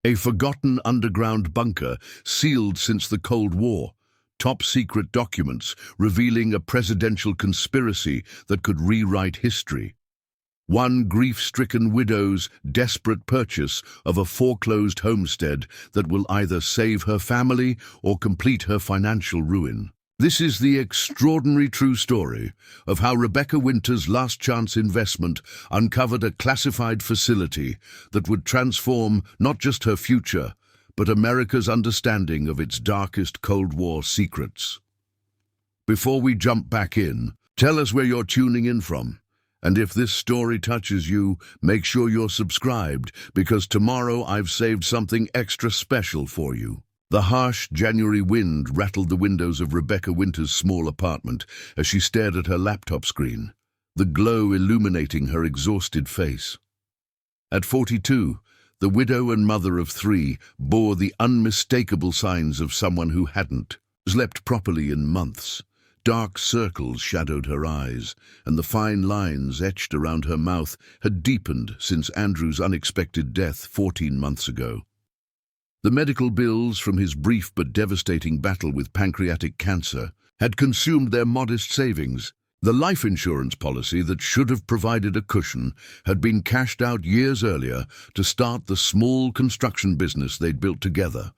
A forgotten underground bunker sealed since the Cold War. Top-secret documents revealing a presidential conspiracy that could rewrite history. One grief-stricken widow's desperate purchase of a foreclosed homestead that will either save her family or complete her financial ruin. This is the extraordinary true story of how Rebecca Winter's last-chance investment uncovered a classified facility that would transform not just her future, but America's understanding of its darkest Cold War secrets. Before we jump back in, tell us where you're tuning in from. And if this story touches you, make sure you're subscribed, because tomorrow I've saved something extra special for you. The harsh January wind rattled the windows of Rebecca Winter's small apartment as she stared at her laptop screen, the glow illuminating her exhausted face. At 42, the widow and mother of 3 bore the unmistakable signs of someone who hadn't slept properly in months. Dark circles shadowed her eyes, and the fine lines etched around her mouth had deepened since Andrew's unexpected death 14 months ago. The medical bills from his brief but devastating battle with pancreatic cancer had consumed their modest savings. The life insurance policy that should have provided a cushion had been cashed out years earlier to start the small construction business they'd built together,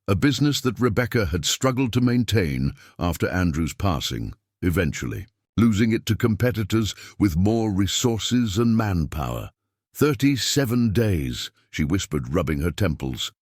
a business that Rebecca had struggled to maintain after Andrew's passing, eventually losing it to competitors with more resources and manpower. 37 days, she whispered, rubbing her temples.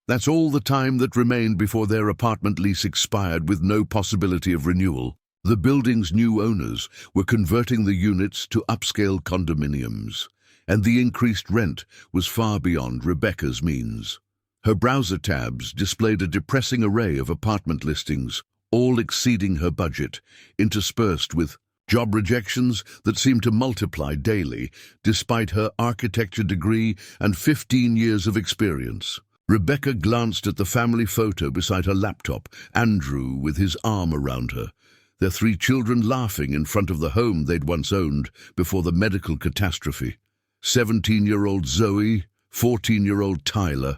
That's all the time that remained before their apartment lease expired with no possibility of renewal. The building's new owners were converting the units to upscale condominiums, and the increased rent was far beyond Rebecca's means. Her browser tabs displayed a depressing array of apartment listings, all exceeding her budget, interspersed with job rejections that seemed to multiply daily, despite her architecture degree and 15 years of experience. Rebecca glanced at the family photo beside her laptop, Andrew with his arm around her, their 3 children laughing in front of the home they'd once owned before the medical catastrophe. 17-year-old Zoe, 14-year-old Tyler,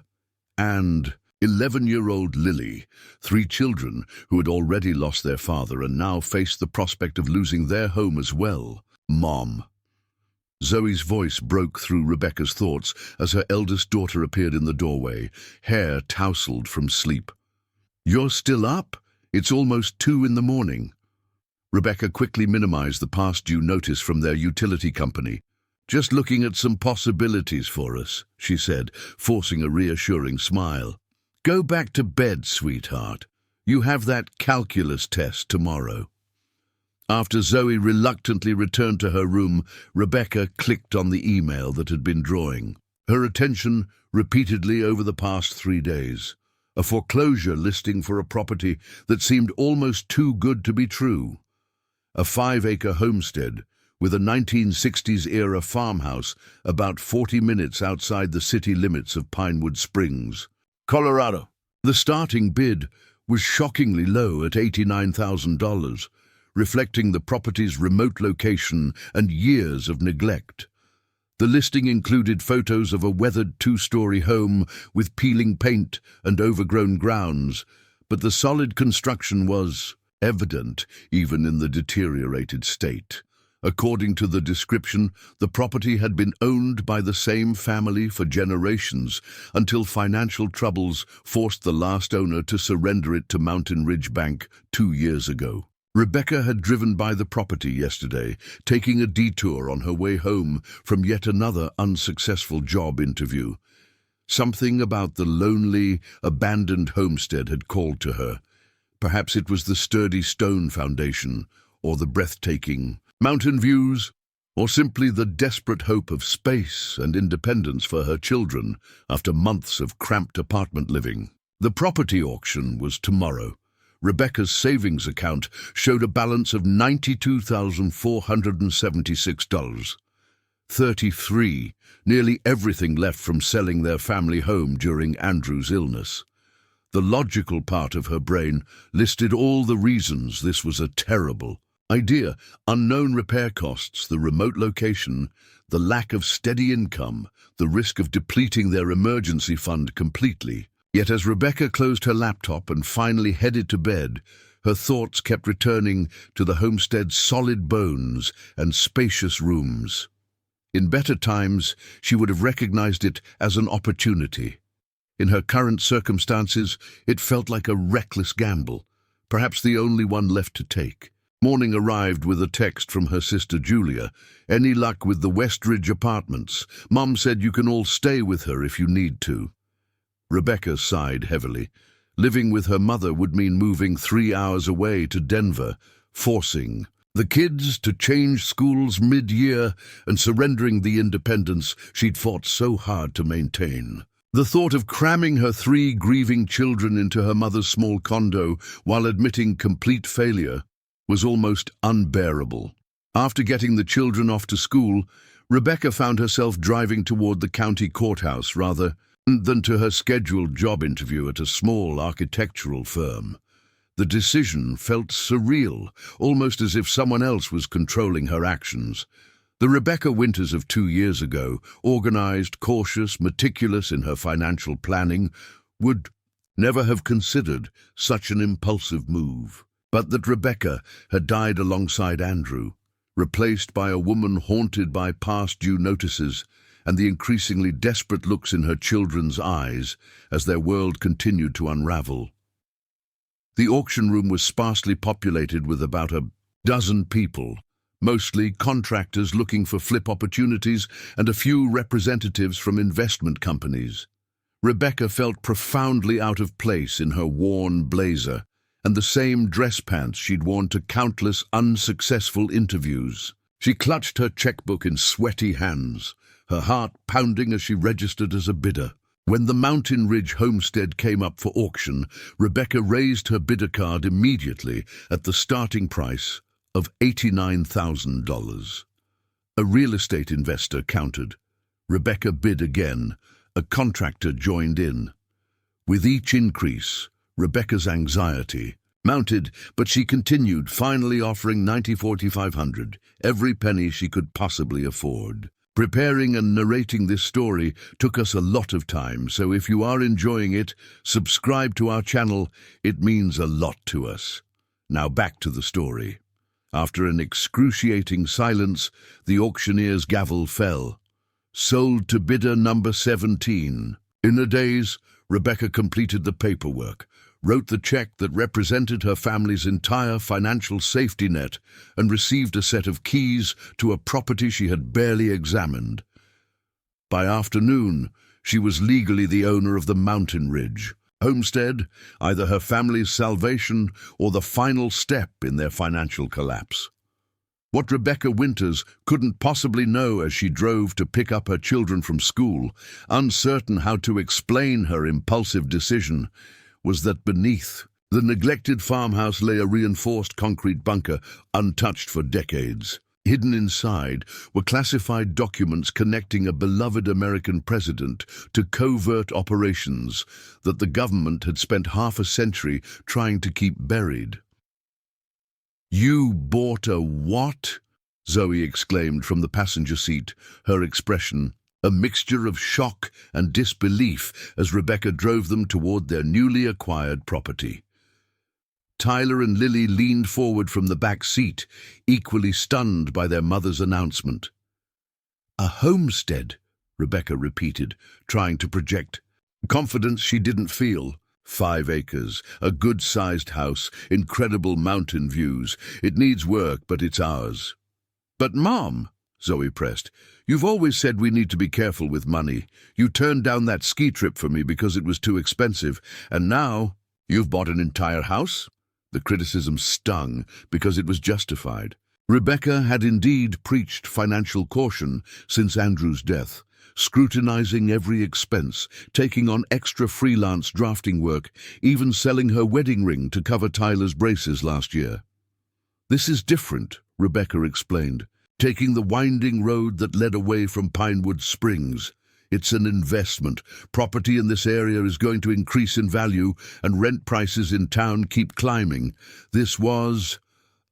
and 11-year-old Lily, 3 children who had already lost their father and now faced the prospect of losing their home as well. Mom. Zoe's voice broke through Rebecca's thoughts as her eldest daughter appeared in the doorway, hair tousled from sleep. "You're still up? It's almost 2 in the morning." Rebecca quickly minimized the past due notice from their utility company. "Just looking at some possibilities for us," she said, forcing a reassuring smile. "Go back to bed, sweetheart. You have that calculus test tomorrow." After Zoe reluctantly returned to her room, Rebecca clicked on the email that had been drawing her attention repeatedly over the past 3 days. A foreclosure listing for a property that seemed almost too good to be true. A 5-acre homestead with a 1960s-era farmhouse about 40 minutes outside the city limits of Pinewood Springs, Colorado. The starting bid was shockingly low at $89,000, reflecting the property's remote location and years of neglect. The listing included photos of a weathered 2-story home with peeling paint and overgrown grounds, but the solid construction was evident even in the deteriorated state. According to the description, the property had been owned by the same family for generations until financial troubles forced the last owner to surrender it to Mountain Ridge Bank 2 years ago. Rebecca had driven by the property yesterday, taking a detour on her way home from yet another unsuccessful job interview. Something about the lonely, abandoned homestead had called to her. Perhaps it was the sturdy stone foundation, or the breathtaking mountain views, or simply the desperate hope of space and independence for her children after months of cramped apartment living. The property auction was tomorrow. Rebecca's savings account showed a balance of $92,476. 33, nearly everything left from selling their family home during Andrew's illness. The logical part of her brain listed all the reasons this was a terrible, Idea: unknown repair costs, the remote location, the lack of steady income, the risk of depleting their emergency fund completely. Yet as Rebecca closed her laptop and finally headed to bed, her thoughts kept returning to the homestead's solid bones and spacious rooms. In better times, she would have recognized it as an opportunity. In her current circumstances, it felt like a reckless gamble, perhaps the only one left to take. Morning arrived with a text from her sister Julia. "Any luck with the Westridge apartments? Mom said you can all stay with her if you need to." Rebecca sighed heavily. Living with her mother would mean moving 3 hours away to Denver, forcing the kids to change schools mid-year and surrendering the independence she'd fought so hard to maintain. The thought of cramming her 3 grieving children into her mother's small condo while admitting complete failure was almost unbearable. After getting the children off to school, Rebecca found herself driving toward the county courthouse rather than to her scheduled job interview at a small architectural firm. The decision felt surreal, almost as if someone else was controlling her actions. The Rebecca Winters of 2 years ago, organized, cautious, meticulous in her financial planning, would never have considered such an impulsive move. But that Rebecca had died alongside Andrew, replaced by a woman haunted by past due notices and the increasingly desperate looks in her children's eyes as their world continued to unravel. The auction room was sparsely populated with about a dozen people, mostly contractors looking for flip opportunities and a few representatives from investment companies. Rebecca felt profoundly out of place in her worn blazer and the same dress pants she'd worn to countless unsuccessful interviews. She clutched her checkbook in sweaty hands, her heart pounding as she registered as a bidder. When the Mountain Ridge homestead came up for auction, Rebecca raised her bidder card immediately at the starting price of $89,000. A real estate investor countered. Rebecca bid again. A contractor joined in. With each increase, Rebecca's anxiety mounted, but she continued, finally offering $94,500, every penny she could possibly afford. Preparing and narrating this story took us a lot of time, so if you are enjoying it, subscribe to our channel. It means a lot to us. Now back to the story. After an excruciating silence, the auctioneer's gavel fell. Sold to bidder number 17. In a daze, Rebecca completed the paperwork, wrote the check that represented her family's entire financial safety net, and received a set of keys to a property she had barely examined. By afternoon, she was legally the owner of the Mountain Ridge homestead, either her family's salvation or the final step in their financial collapse. What Rebecca Winters couldn't possibly know as she drove to pick up her children from school, uncertain how to explain her impulsive decision, was that beneath the neglected farmhouse lay a reinforced concrete bunker untouched for decades. Hidden inside were classified documents connecting a beloved American president to covert operations that the government had spent half a century trying to keep buried. "You bought a what?" Zoe exclaimed from the passenger seat, her expression a mixture of shock and disbelief as Rebecca drove them toward their newly acquired property. Tyler and Lily leaned forward from the back seat, equally stunned by their mother's announcement. "A homestead," Rebecca repeated, trying to project confidence she didn't feel. 5 acres, a good-sized house, incredible mountain views. It needs work, but it's ours. "But Mom," Zoe pressed, "you've always said we need to be careful with money. You turned down that ski trip for me because it was too expensive, and now you've bought an entire house?" The criticism stung because it was justified. Rebecca had indeed preached financial caution since Andrew's death, scrutinizing every expense, taking on extra freelance drafting work, even selling her wedding ring to cover Tyler's braces last year. "This is different," Rebecca explained, taking the winding road that led away from Pinewood Springs. "It's an investment. Property in this area is going to increase in value, and rent prices in town keep climbing. This was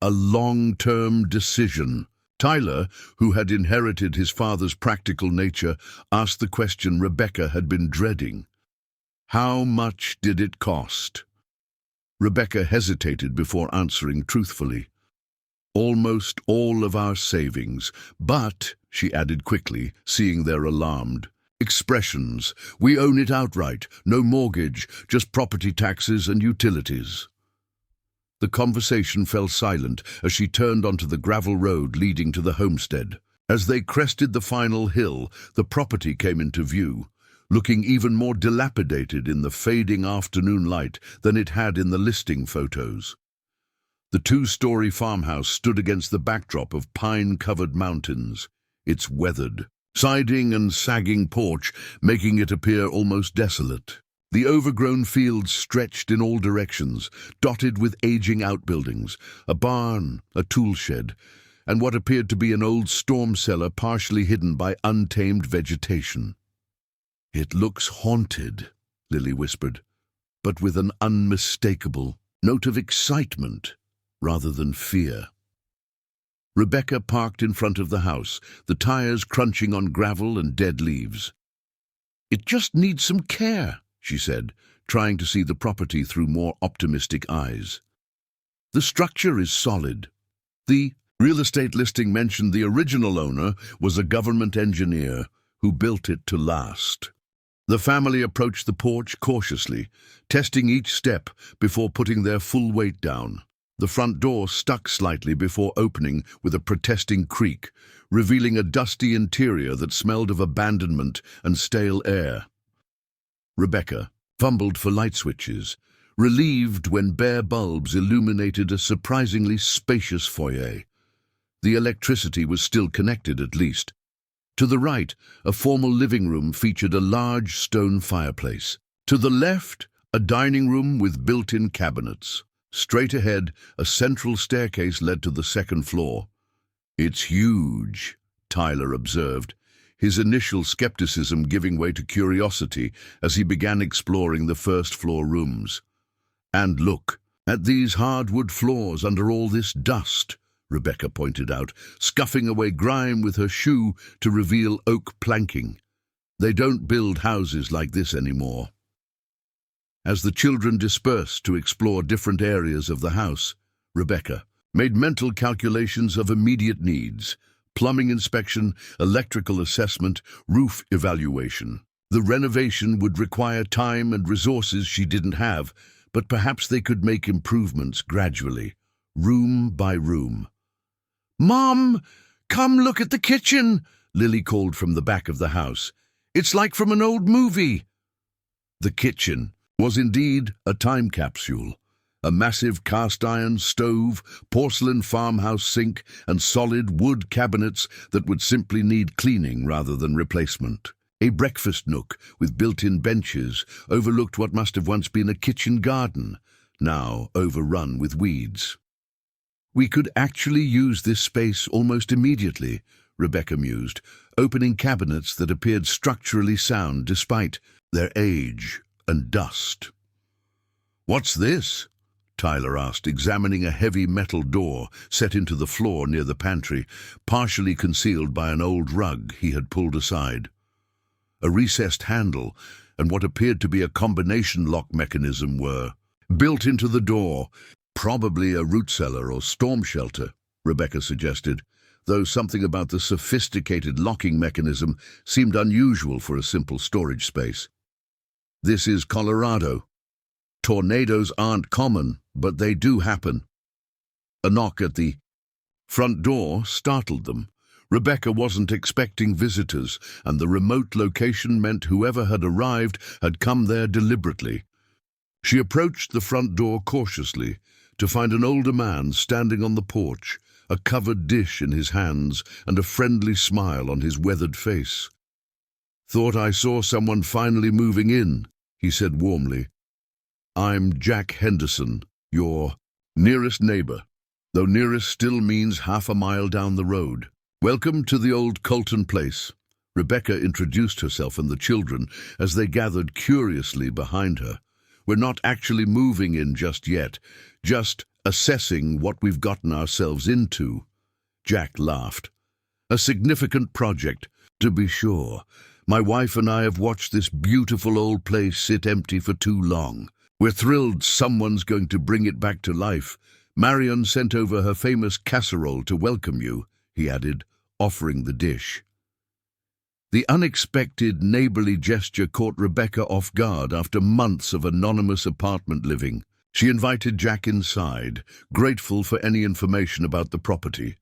A long-term decision. Tyler, who had inherited his father's practical nature, asked the question Rebecca had been dreading. How much did it cost? Rebecca hesitated before answering truthfully. Almost all of our savings, but, she added quickly, seeing they're alarmed, expressions. We own it outright, no mortgage, just property taxes and utilities. The conversation fell silent as she turned onto the gravel road leading to the homestead. As they crested the final hill, the property came into view, looking even more dilapidated in the fading afternoon light than it had in the listing photos. The two-story farmhouse stood against the backdrop of pine-covered mountains, its weathered, siding and sagging porch making it appear almost desolate. The overgrown fields stretched in all directions, dotted with aging outbuildings, a barn, a tool shed, and what appeared to be an old storm cellar partially hidden by untamed vegetation. "It looks haunted," Lily whispered, but with an unmistakable note of excitement rather than fear. Rebecca parked in front of the house, the tires crunching on gravel and dead leaves. "It just needs some care," she said, trying to see the property through more optimistic eyes. "The structure is solid. The real estate listing mentioned the original owner was a government engineer who built it to last." The family approached the porch cautiously, testing each step before putting their full weight down. The front door stuck slightly before opening with a protesting creak, revealing a dusty interior that smelled of abandonment and stale air. Rebecca fumbled for light switches, relieved when bare bulbs illuminated a surprisingly spacious foyer. The electricity was still connected, at least. To the right, a formal living room featured a large stone fireplace. To the left, a dining room with built-in cabinets. Straight ahead, a central staircase led to the second floor. "It's huge," Tyler observed, his initial skepticism giving way to curiosity as he began exploring the first-floor rooms. "And look, at these hardwood floors under all this dust," Rebecca pointed out, scuffing away grime with her shoe to reveal oak planking. "They don't build houses like this anymore." As the children dispersed to explore different areas of the house, Rebecca made mental calculations of immediate needs: plumbing inspection, electrical assessment, roof evaluation. The renovation would require time and resources she didn't have, but perhaps they could make improvements gradually, room by room. "Mom, come look at the kitchen," Lily called from the back of the house. "It's like from an old movie." The kitchen was indeed a time capsule. A massive cast-iron stove, porcelain farmhouse sink, and solid wood cabinets that would simply need cleaning rather than replacement. A breakfast nook with built-in benches overlooked what must have once been a kitchen garden, now overrun with weeds. "We could actually use this space almost immediately," Rebecca mused, opening cabinets that appeared structurally sound despite their age and dust. "What's this?" Tyler asked, examining a heavy metal door set into the floor near the pantry, partially concealed by an old rug he had pulled aside. A recessed handle and what appeared to be a combination lock mechanism were built into the door. "Probably a root cellar or storm shelter," Rebecca suggested, though something about the sophisticated locking mechanism seemed unusual for a simple storage space. "This is Colorado. Tornadoes aren't common, but they do happen." A knock at the front door startled them. Rebecca wasn't expecting visitors, and the remote location meant whoever had arrived had come there deliberately. She approached the front door cautiously to find an older man standing on the porch, a covered dish in his hands and a friendly smile on his weathered face. "Thought I saw someone finally moving in," he said warmly. "I'm Jack Henderson, your nearest neighbor, though nearest still means half a mile down the road. Welcome to the old Colton place." Rebecca introduced herself and the children as they gathered curiously behind her. "We're not actually moving in just yet, just assessing what we've gotten ourselves into. Jack laughed. A significant project, to be sure. My wife and I have watched this beautiful old place sit empty for too long. We're thrilled someone's going to bring it back to life. Marion sent over her famous casserole to welcome you, he added, offering the dish. The unexpected neighborly gesture caught Rebecca off guard after months of anonymous apartment living. She invited Jack inside, grateful for any information about the property.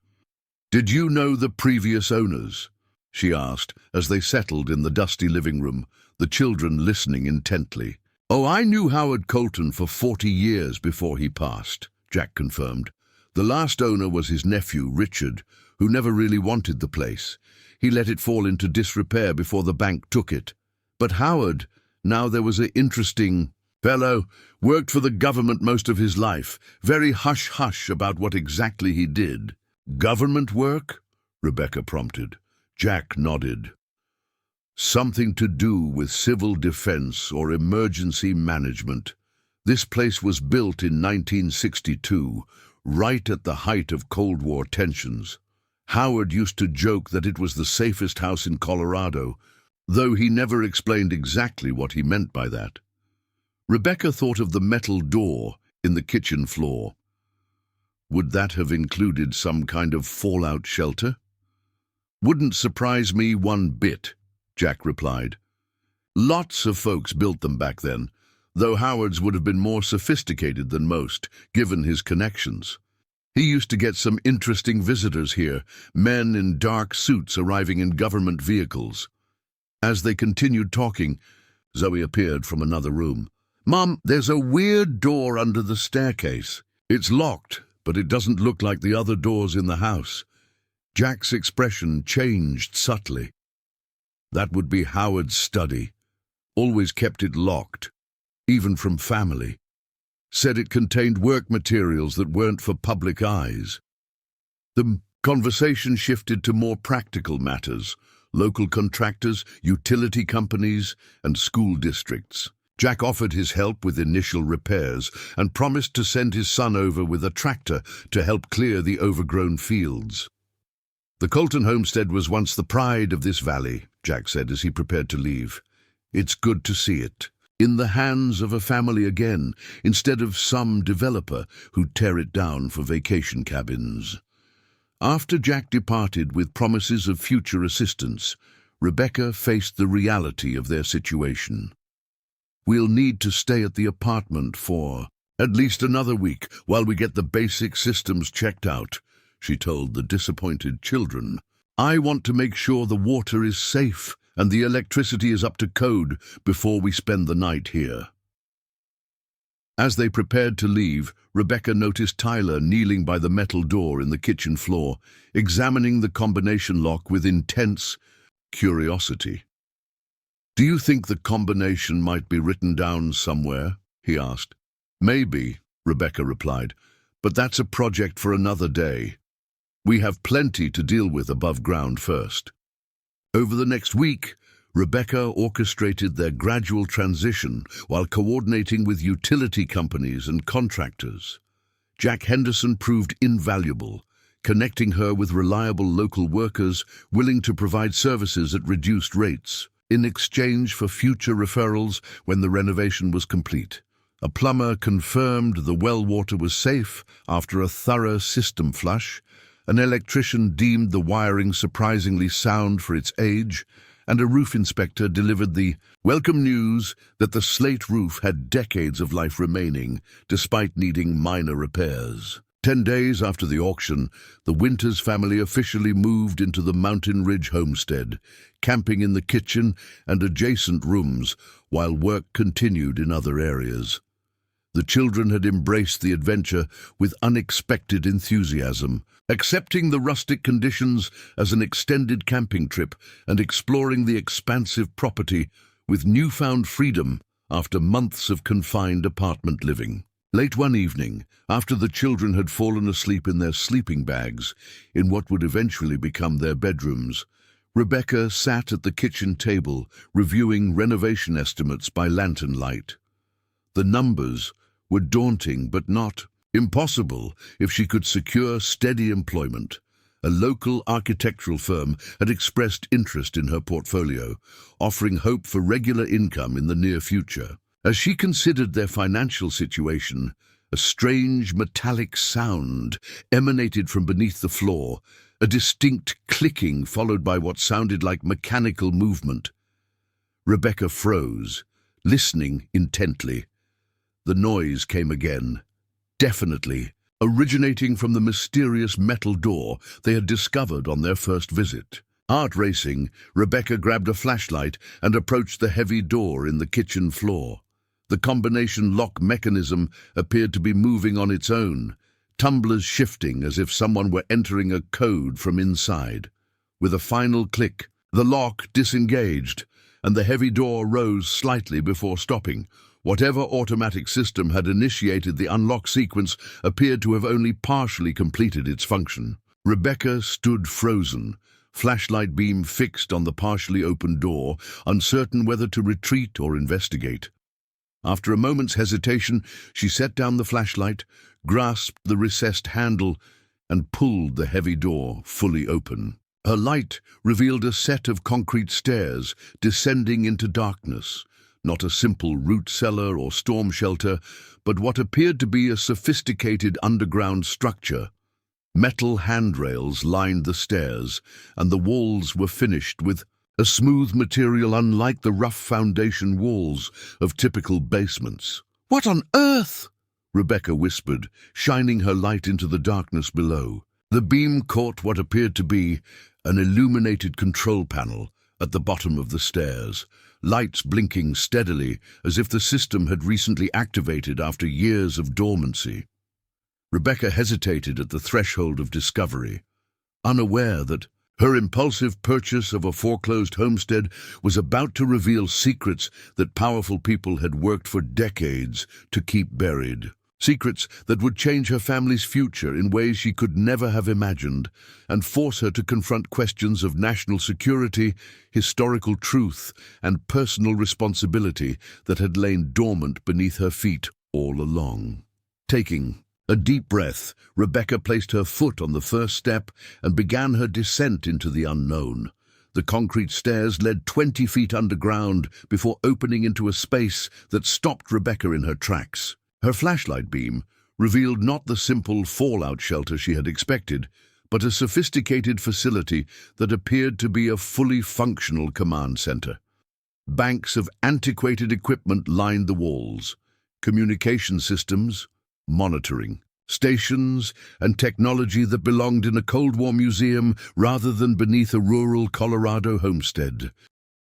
"Did you know the previous owners?" she asked as they settled in the dusty living room, the children listening intently. "Oh, I knew Howard Colton for 40 years before he passed," Jack confirmed. "The last owner was his nephew, Richard, who never really wanted the place. He let it fall into disrepair before the bank took it. But Howard, now there was an interesting fellow, worked for the government most of his life, very hush-hush about what exactly he did." "Government work?" Rebecca prompted. Jack nodded. "Something to do with civil defense or emergency management. This place was built in 1962, right at the height of Cold War tensions. Howard used to joke that it was the safest house in Colorado, though he never explained exactly what he meant by that." Rebecca thought of the metal door in the kitchen floor. Would that have included some kind of fallout shelter? "Wouldn't surprise me one bit," Jack replied. "Lots of folks built them back then, though Howard's would have been more sophisticated than most, given his connections. He used to get some interesting visitors here, men in dark suits arriving in government vehicles." As they continued talking, Zoe appeared from another room. "Mom, there's a weird door under the staircase. It's locked, but it doesn't look like the other doors in the house." Jack's expression changed subtly. That would be Howard's study. Always kept it locked, even from family. Said it contained work materials that weren't for public eyes. The conversation shifted to more practical matters: local contractors, utility companies, and school districts. Jack offered his help with initial repairs and promised to send his son over with a tractor to help clear the overgrown fields. "The Colton homestead was once the pride of this valley," Jack said as he prepared to leave. "It's good to see it in the hands of a family again, instead of some developer who'd tear it down for vacation cabins." After Jack departed with promises of future assistance, Rebecca faced the reality of their situation. "We'll need to stay at the apartment for at least another week while we get the basic systems checked out," she told the disappointed children. "I want to make sure the water is safe and the electricity is up to code before we spend the night here." As they prepared to leave, Rebecca noticed Tyler kneeling by the metal door in the kitchen floor, examining the combination lock with intense curiosity. "Do you think the combination might be written down somewhere?" he asked. "Maybe," Rebecca replied, "but that's a project for another day. We have plenty to deal with above ground first." Over the next week, Rebecca orchestrated their gradual transition while coordinating with utility companies and contractors. Jack Henderson proved invaluable, connecting her with reliable local workers willing to provide services at reduced rates, in exchange for future referrals when the renovation was complete. A plumber confirmed the well water was safe after a thorough system flush. An electrician deemed the wiring surprisingly sound for its age, and a roof inspector delivered the welcome news that the slate roof had decades of life remaining, despite needing minor repairs. 10 days after the auction, the Winters family officially moved into the Mountain Ridge homestead, camping in the kitchen and adjacent rooms while work continued in other areas. The children had embraced the adventure with unexpected enthusiasm, accepting the rustic conditions as an extended camping trip and exploring the expansive property with newfound freedom after months of confined apartment living. Late one evening, after the children had fallen asleep in their sleeping bags in what would eventually become their bedrooms, Rebecca sat at the kitchen table reviewing renovation estimates by lantern light. The numbers were daunting but not Impossible if she could secure steady employment. A local architectural firm had expressed interest in her portfolio, offering hope for regular income in the near future. As she considered their financial situation, a strange metallic sound emanated from beneath the floor, a distinct clicking followed by what sounded like mechanical movement. Rebecca froze, listening intently. The noise came again, definitely, originating from the mysterious metal door they had discovered on their first visit. Heart racing, Rebecca grabbed a flashlight and approached the heavy door in the kitchen floor. The combination lock mechanism appeared to be moving on its own, tumblers shifting as if someone were entering a code from inside. With a final click, the lock disengaged, and the heavy door rose slightly before stopping. Whatever automatic system had initiated the unlock sequence appeared to have only partially completed its function. Rebecca stood frozen, flashlight beam fixed on the partially opened door, uncertain whether to retreat or investigate. After a moment's hesitation, she set down the flashlight, grasped the recessed handle, and pulled the heavy door fully open. Her light revealed a set of concrete stairs descending into darkness. Not a simple root cellar or storm shelter, but what appeared to be a sophisticated underground structure. Metal handrails lined the stairs, and the walls were finished with a smooth material unlike the rough foundation walls of typical basements. "What on earth?" Rebecca whispered, shining her light into the darkness below. The beam caught what appeared to be an illuminated control panel at the bottom of the stairs, lights blinking steadily as if the system had recently activated after years of dormancy. Rebecca hesitated at the threshold of discovery, unaware that her impulsive purchase of a foreclosed homestead was about to reveal secrets that powerful people had worked for decades to keep buried. Secrets that would change her family's future in ways she could never have imagined, and force her to confront questions of national security, historical truth, and personal responsibility that had lain dormant beneath her feet all along. Taking a deep breath, Rebecca placed her foot on the first step and began her descent into the unknown. The concrete stairs led 20 feet underground before opening into a space that stopped Rebecca in her tracks. Her flashlight beam revealed not the simple fallout shelter she had expected, but a sophisticated facility that appeared to be a fully functional command center. Banks of antiquated equipment lined the walls: communication systems, monitoring, stations, and technology that belonged in a Cold War museum rather than beneath a rural Colorado homestead.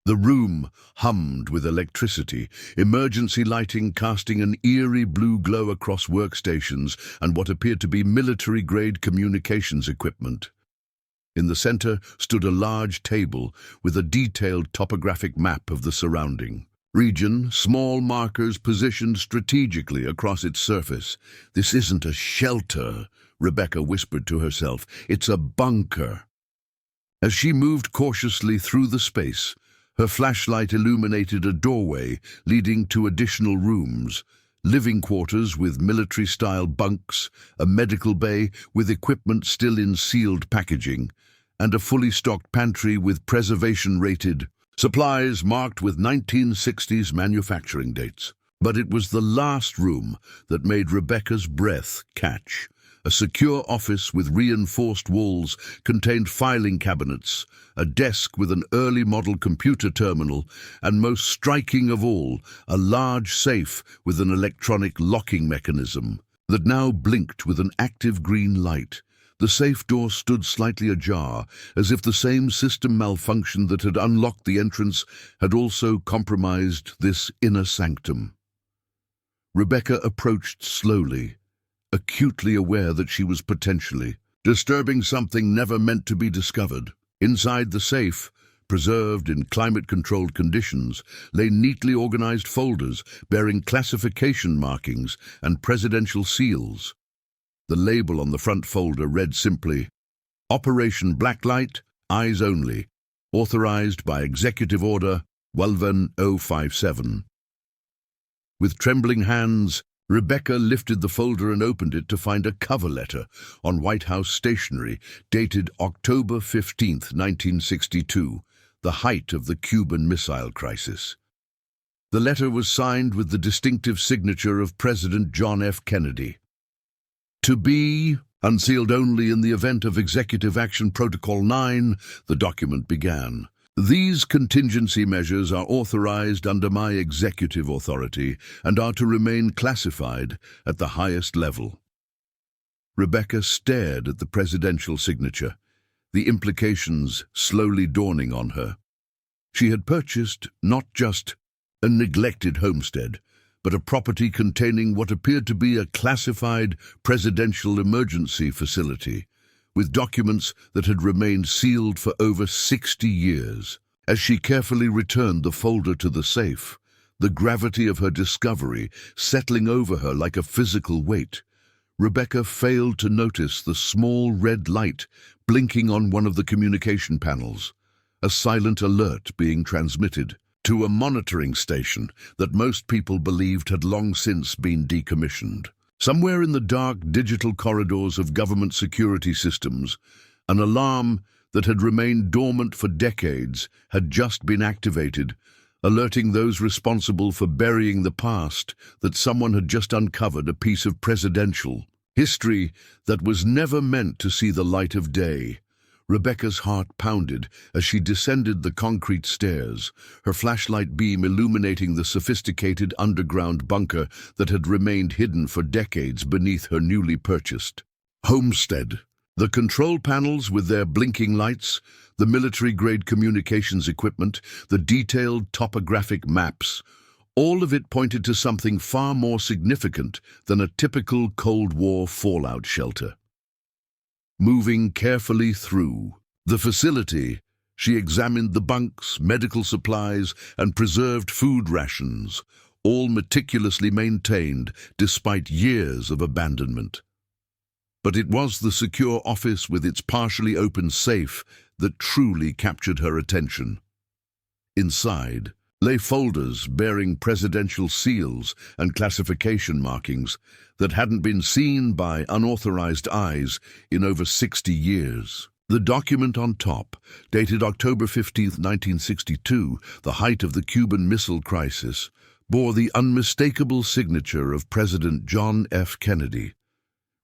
The room hummed with electricity, emergency lighting casting an eerie blue glow across workstations and what appeared to be military-grade communications equipment. In the center stood a large table with a detailed topographic map of the surrounding region, small markers positioned strategically across its surface. "This isn't a shelter," Rebecca whispered to herself. "It's a bunker." As she moved cautiously through the space, her flashlight illuminated a doorway leading to additional rooms, living quarters with military-style bunks, a medical bay with equipment still in sealed packaging, and a fully stocked pantry with preservation-rated supplies marked with 1960s manufacturing dates. But it was the last room that made Rebecca's breath catch. A secure office with reinforced walls contained filing cabinets, a desk with an early model computer terminal, and most striking of all, a large safe with an electronic locking mechanism that now blinked with an active green light. The safe door stood slightly ajar, as if the same system malfunction that had unlocked the entrance had also compromised this inner sanctum. Rebecca approached slowly, acutely aware that she was potentially disturbing something never meant to be discovered. Inside the safe, preserved in climate-controlled conditions, lay neatly organized folders bearing classification markings and presidential seals. The label on the front folder read simply, "Operation Blacklight, Eyes Only, authorized by Executive Order 11057. With trembling hands, Rebecca lifted the folder and opened it to find a cover letter on White House stationery dated October 15th, 1962, the height of the Cuban Missile Crisis. The letter was signed with the distinctive signature of President John F. Kennedy. To be unsealed only in the event of Executive Action Protocol 9, the document began. These contingency measures are authorized under my executive authority and are to remain classified at the highest level. Rebecca stared at the presidential signature, the implications slowly dawning on her. She had purchased not just a neglected homestead, but a property containing what appeared to be a classified presidential emergency facility, with documents that had remained sealed for over 60 years. As she carefully returned the folder to the safe, the gravity of her discovery settling over her like a physical weight, Rebecca failed to notice the small red light blinking on one of the communication panels, a silent alert being transmitted to a monitoring station that most people believed had long since been decommissioned. Somewhere in the dark digital corridors of government security systems, an alarm that had remained dormant for decades had just been activated, alerting those responsible for burying the past that someone had just uncovered a piece of presidential history that was never meant to see the light of day. Rebecca's heart pounded as she descended the concrete stairs, her flashlight beam illuminating the sophisticated underground bunker that had remained hidden for decades beneath her newly purchased homestead. The control panels with their blinking lights, the military-grade communications equipment, the detailed topographic maps, all of it pointed to something far more significant than a typical Cold War fallout shelter. Moving carefully through the facility, she examined the bunks, medical supplies, and preserved food rations, all meticulously maintained despite years of abandonment. But it was the secure office with its partially open safe that truly captured her attention. Inside lay folders bearing presidential seals and classification markings that hadn't been seen by unauthorized eyes in over 60 years. The document on top, dated October 15, 1962, the height of the Cuban Missile Crisis, bore the unmistakable signature of President John F. Kennedy.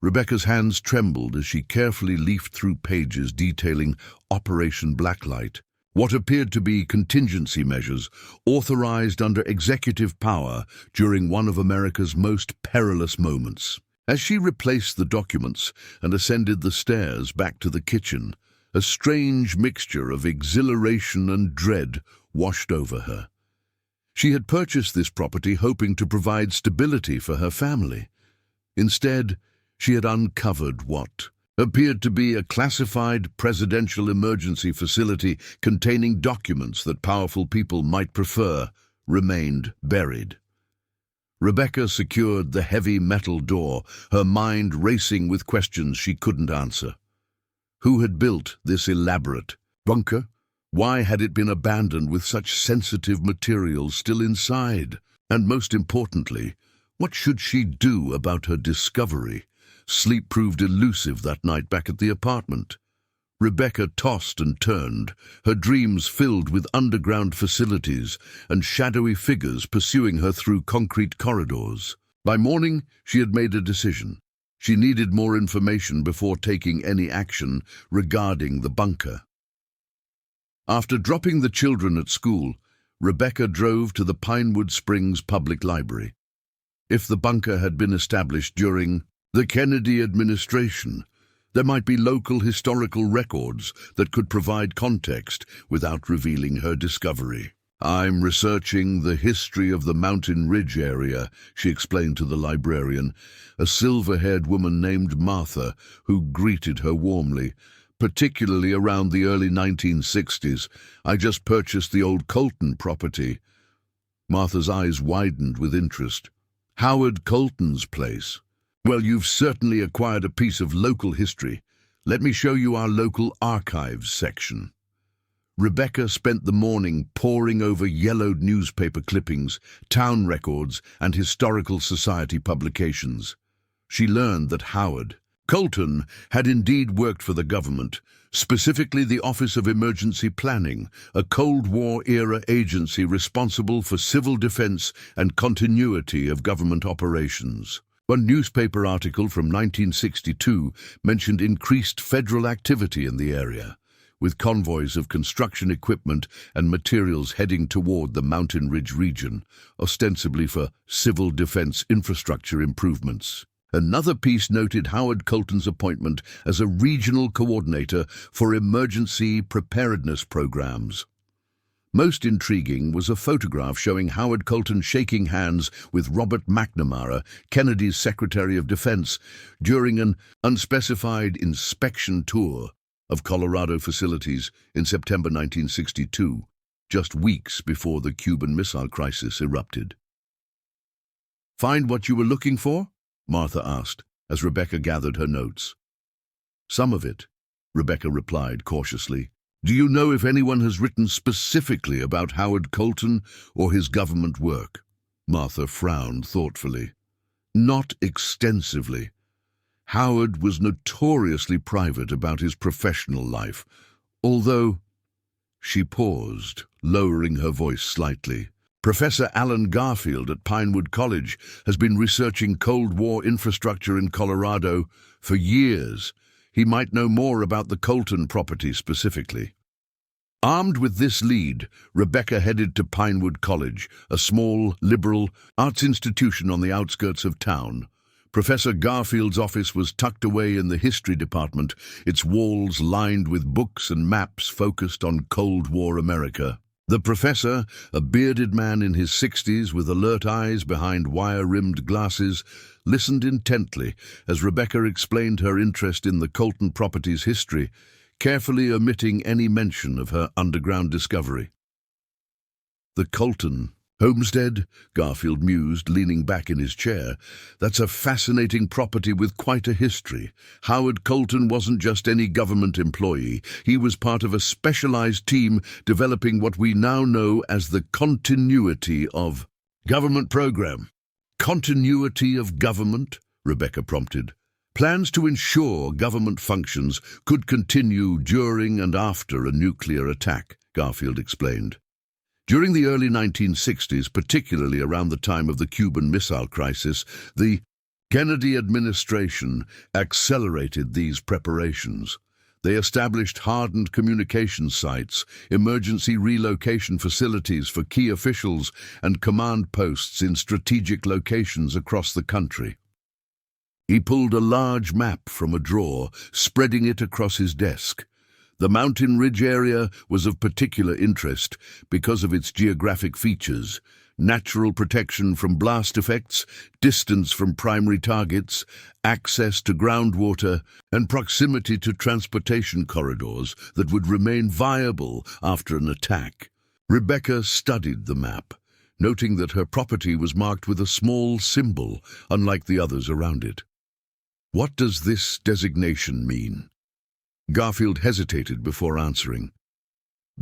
Rebecca's hands trembled as she carefully leafed through pages detailing Operation Blacklight, what appeared to be contingency measures authorized under executive power during one of America's most perilous moments. As she replaced the documents and ascended the stairs back to the kitchen, a strange mixture of exhilaration and dread washed over her. She had purchased this property hoping to provide stability for her family. Instead, she had uncovered what appeared to be a classified presidential emergency facility containing documents that powerful people might prefer remained buried. Rebecca secured the heavy metal door, her mind racing with questions she couldn't answer. Who had built this elaborate bunker? Why had it been abandoned with such sensitive materials still inside? And most importantly, what should she do about her discovery? Sleep proved elusive that night back at the apartment. Rebecca tossed and turned, her dreams filled with underground facilities and shadowy figures pursuing her through concrete corridors. By morning, she had made a decision. She needed more information before taking any action regarding the bunker. After dropping the children at school, Rebecca drove to the Pinewood Springs Public Library. If the bunker had been established during the Kennedy administration, there might be local historical records that could provide context without revealing her discovery. "I'm researching the history of the Mountain Ridge area," she explained to the librarian, a silver-haired woman named Martha who greeted her warmly. "Particularly around the early 1960s. I just purchased the old Colton property." Martha's eyes widened with interest. "Howard Colton's place? Well, you've certainly acquired a piece of local history. Let me show you our local archives section." Rebecca spent the morning poring over yellowed newspaper clippings, town records, and historical society publications. She learned that Howard Colton had indeed worked for the government, specifically the Office of Emergency Planning, a Cold War-era agency responsible for civil defense and continuity of government operations. One newspaper article from 1962 mentioned increased federal activity in the area, with convoys of construction equipment and materials heading toward the Mountain Ridge region, ostensibly for civil defense infrastructure improvements. Another piece noted Howard Colton's appointment as a regional coordinator for emergency preparedness programs. Most intriguing was a photograph showing Howard Colton shaking hands with Robert McNamara, Kennedy's Secretary of Defense, during an unspecified inspection tour of Colorado facilities in September 1962, just weeks before the Cuban Missile Crisis erupted. "Find what you were looking for?" Martha asked, as Rebecca gathered her notes. "Some of it," Rebecca replied cautiously. "Do you know if anyone has written specifically about Howard Colton or his government work?" Martha frowned thoughtfully. "Not extensively. Howard was notoriously private about his professional life, although—" She paused, lowering her voice slightly. "Professor Alan Garfield at Pinewood College has been researching Cold War infrastructure in Colorado for years. He might know more about the Colton property specifically." Armed with this lead, Rebecca headed to Pinewood College, a small, liberal arts institution on the outskirts of town. Professor Garfield's office was tucked away in the history department, its walls lined with books and maps focused on Cold War America. The professor, a bearded man in his 60s with alert eyes behind wire-rimmed glasses, listened intently as Rebecca explained her interest in the Colton property's history, carefully omitting any mention of her underground discovery. "The Colton Homestead," Garfield mused, leaning back in his chair. "That's a fascinating property with quite a history. Howard Colton wasn't just any government employee. He was part of a specialized team developing what we now know as the continuity of government program." "Continuity of government?" Rebecca prompted. "Plans to ensure government functions could continue during and after a nuclear attack," Garfield explained. During the early 1960s, particularly around the time of the Cuban Missile Crisis, the Kennedy administration accelerated these preparations. They established hardened communication sites, emergency relocation facilities for key officials, and command posts in strategic locations across the country. He pulled a large map from a drawer, spreading it across his desk. The Mountain Ridge area was of particular interest because of its geographic features: natural protection from blast effects, distance from primary targets, access to groundwater, and proximity to transportation corridors that would remain viable after an attack. Rebecca studied the map, noting that her property was marked with a small symbol, unlike the others around it. "What does this designation mean?" Garfield hesitated before answering.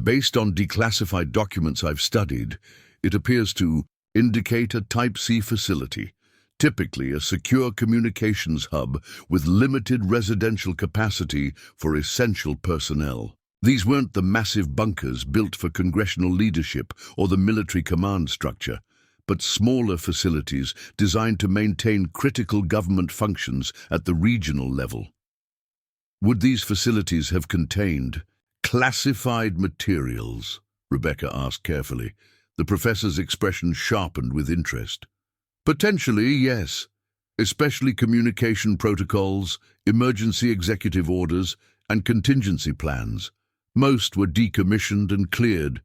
"Based on declassified documents I've studied, it appears to indicate a Type C facility, typically a secure communications hub with limited residential capacity for essential personnel. These weren't the massive bunkers built for congressional leadership or the military command structure, but smaller facilities designed to maintain critical government functions at the regional level." "Would these facilities have contained classified materials?" Rebecca asked carefully. The professor's expression sharpened with interest. "Potentially, yes, especially communication protocols, emergency executive orders, and contingency plans. Most were decommissioned and cleared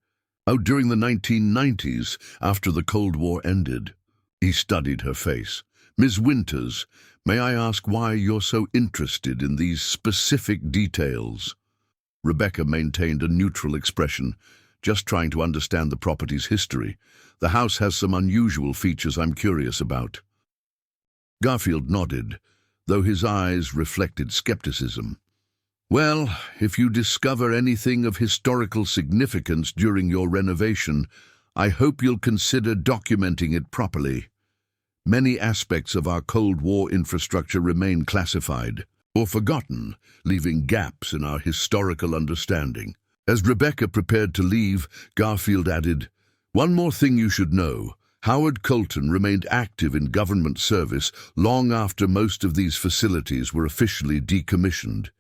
during the 1990s, after the Cold War ended." He studied her face. "Ms. Winters, may I ask why you're so interested in these specific details?" Rebecca maintained a neutral expression, just trying to understand the property's history. "The house has some unusual features I'm curious about." Garfield nodded, though his eyes reflected skepticism. Well, if you discover anything of historical significance during your renovation, I hope you'll consider documenting it properly. Many aspects of our Cold War infrastructure remain classified or forgotten, leaving gaps in our historical understanding. As Rebecca prepared to leave, Garfield added, "One more thing you should know. Howard Colton remained active in government service long after most of these facilities were officially decommissioned.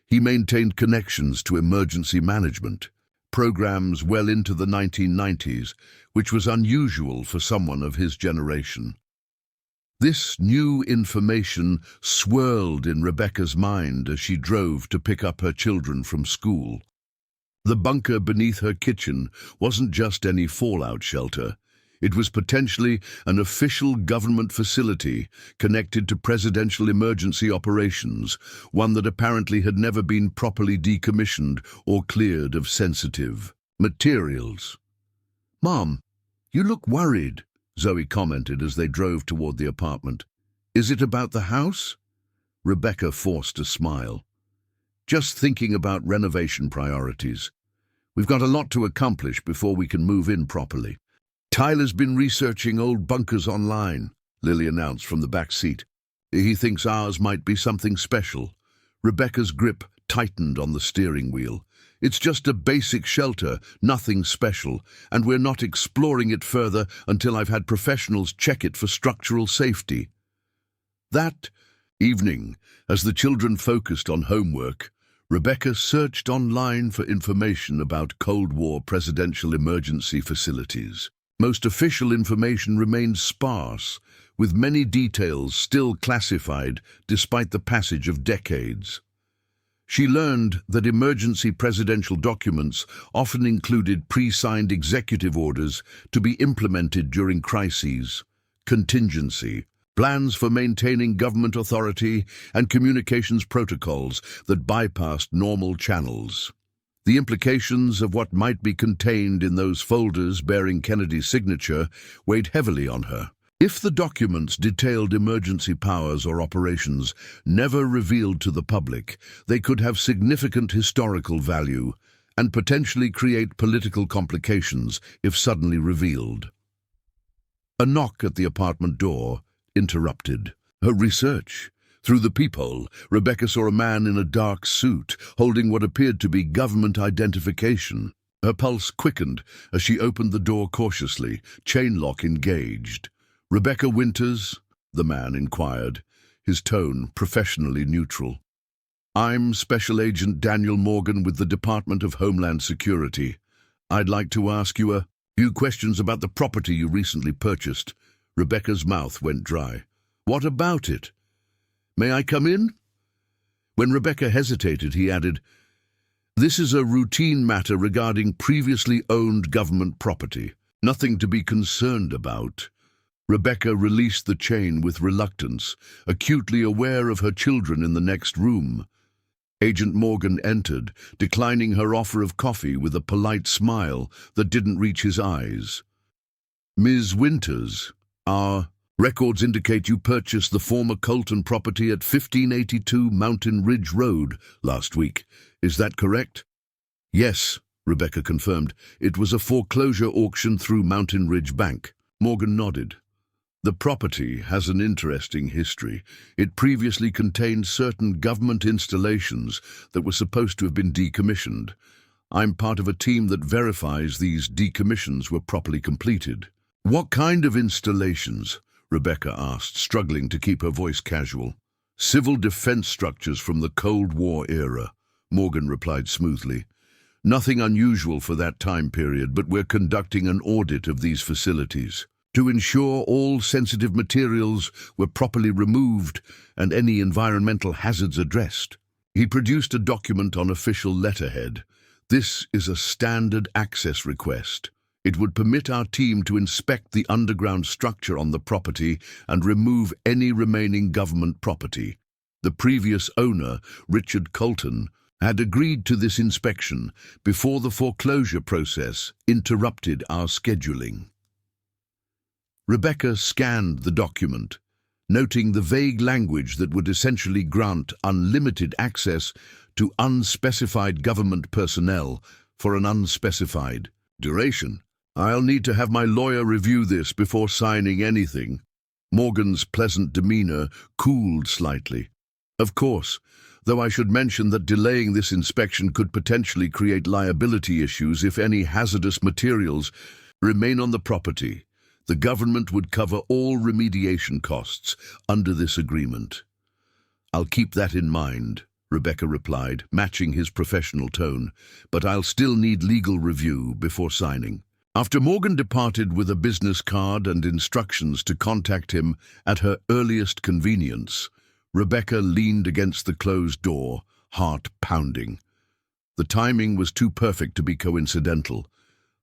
He maintained connections to emergency management programs well into the 1990s, which was unusual for someone of his generation." This new information swirled in Rebecca's mind as she drove to pick up her children from school. The bunker beneath her kitchen wasn't just any fallout shelter. It was potentially an official government facility connected to presidential emergency operations, one that apparently had never been properly decommissioned or cleared of sensitive materials. "Mom, you look worried," Zoe commented as they drove toward the apartment. "Is it about the house?" Rebecca forced a smile. "Just thinking about renovation priorities. We've got a lot to accomplish before we can move in properly." "Tyler's been researching old bunkers online," Lily announced from the back seat. "He thinks ours might be something special." Rebecca's grip tightened on the steering wheel. "It's just a basic shelter, nothing special, and we're not exploring it further until I've had professionals check it for structural safety." That evening, as the children focused on homework, Rebecca searched online for information about Cold War presidential emergency facilities. Most official information remained sparse, with many details still classified despite the passage of decades. She learned that emergency presidential documents often included pre-signed executive orders to be implemented during crises, contingency, plans for maintaining government authority, and communications protocols that bypassed normal channels. The implications of what might be contained in those folders bearing Kennedy's signature weighed heavily on her. If the documents detailed emergency powers or operations never revealed to the public, they could have significant historical value and potentially create political complications if suddenly revealed. A knock at the apartment door interrupted her research. Through the peephole, Rebecca saw a man in a dark suit, holding what appeared to be government identification. Her pulse quickened as she opened the door cautiously, chain lock engaged. "Rebecca Winters?" the man inquired, his tone professionally neutral. "I'm Special Agent Daniel Morgan with the Department of Homeland Security. I'd like to ask you a few questions about the property you recently purchased." Rebecca's mouth went dry. "What about it? May I come in?" When Rebecca hesitated, he added, "This is a routine matter regarding previously owned government property. Nothing to be concerned about." Rebecca released the chain with reluctance, acutely aware of her children in the next room. Agent Morgan entered, declining her offer of coffee with a polite smile that didn't reach his eyes. "Ms. Winters, our records indicate you purchased the former Colton property at 1582 Mountain Ridge Road last week. Is that correct?" "Yes," Rebecca confirmed. "It was a foreclosure auction through Mountain Ridge Bank." Morgan nodded. "The property has an interesting history. It previously contained certain government installations that were supposed to have been decommissioned. I'm part of a team that verifies these decommissions were properly completed." "What kind of installations?" Rebecca asked, struggling to keep her voice casual. "Civil defense structures from the Cold War era," Morgan replied smoothly. "Nothing unusual for that time period, but we're conducting an audit of these facilities to ensure all sensitive materials were properly removed and any environmental hazards addressed." He produced a document on official letterhead. "This is a standard access request. It would permit our team to inspect the underground structure on the property and remove any remaining government property." The previous owner, Richard Colton, had agreed to this inspection before the foreclosure process interrupted our scheduling. Rebecca scanned the document, noting the vague language that would essentially grant unlimited access to unspecified government personnel for an unspecified duration. I'll need to have my lawyer review this before signing anything. Morgan's pleasant demeanor cooled slightly. Of course, though I should mention that delaying this inspection could potentially create liability issues if any hazardous materials remain on the property. The government would cover all remediation costs under this agreement. I'll keep that in mind, Rebecca replied, matching his professional tone, but I'll still need legal review before signing. After Morgan departed with a business card and instructions to contact him at her earliest convenience, Rebecca leaned against the closed door, heart pounding. The timing was too perfect to be coincidental.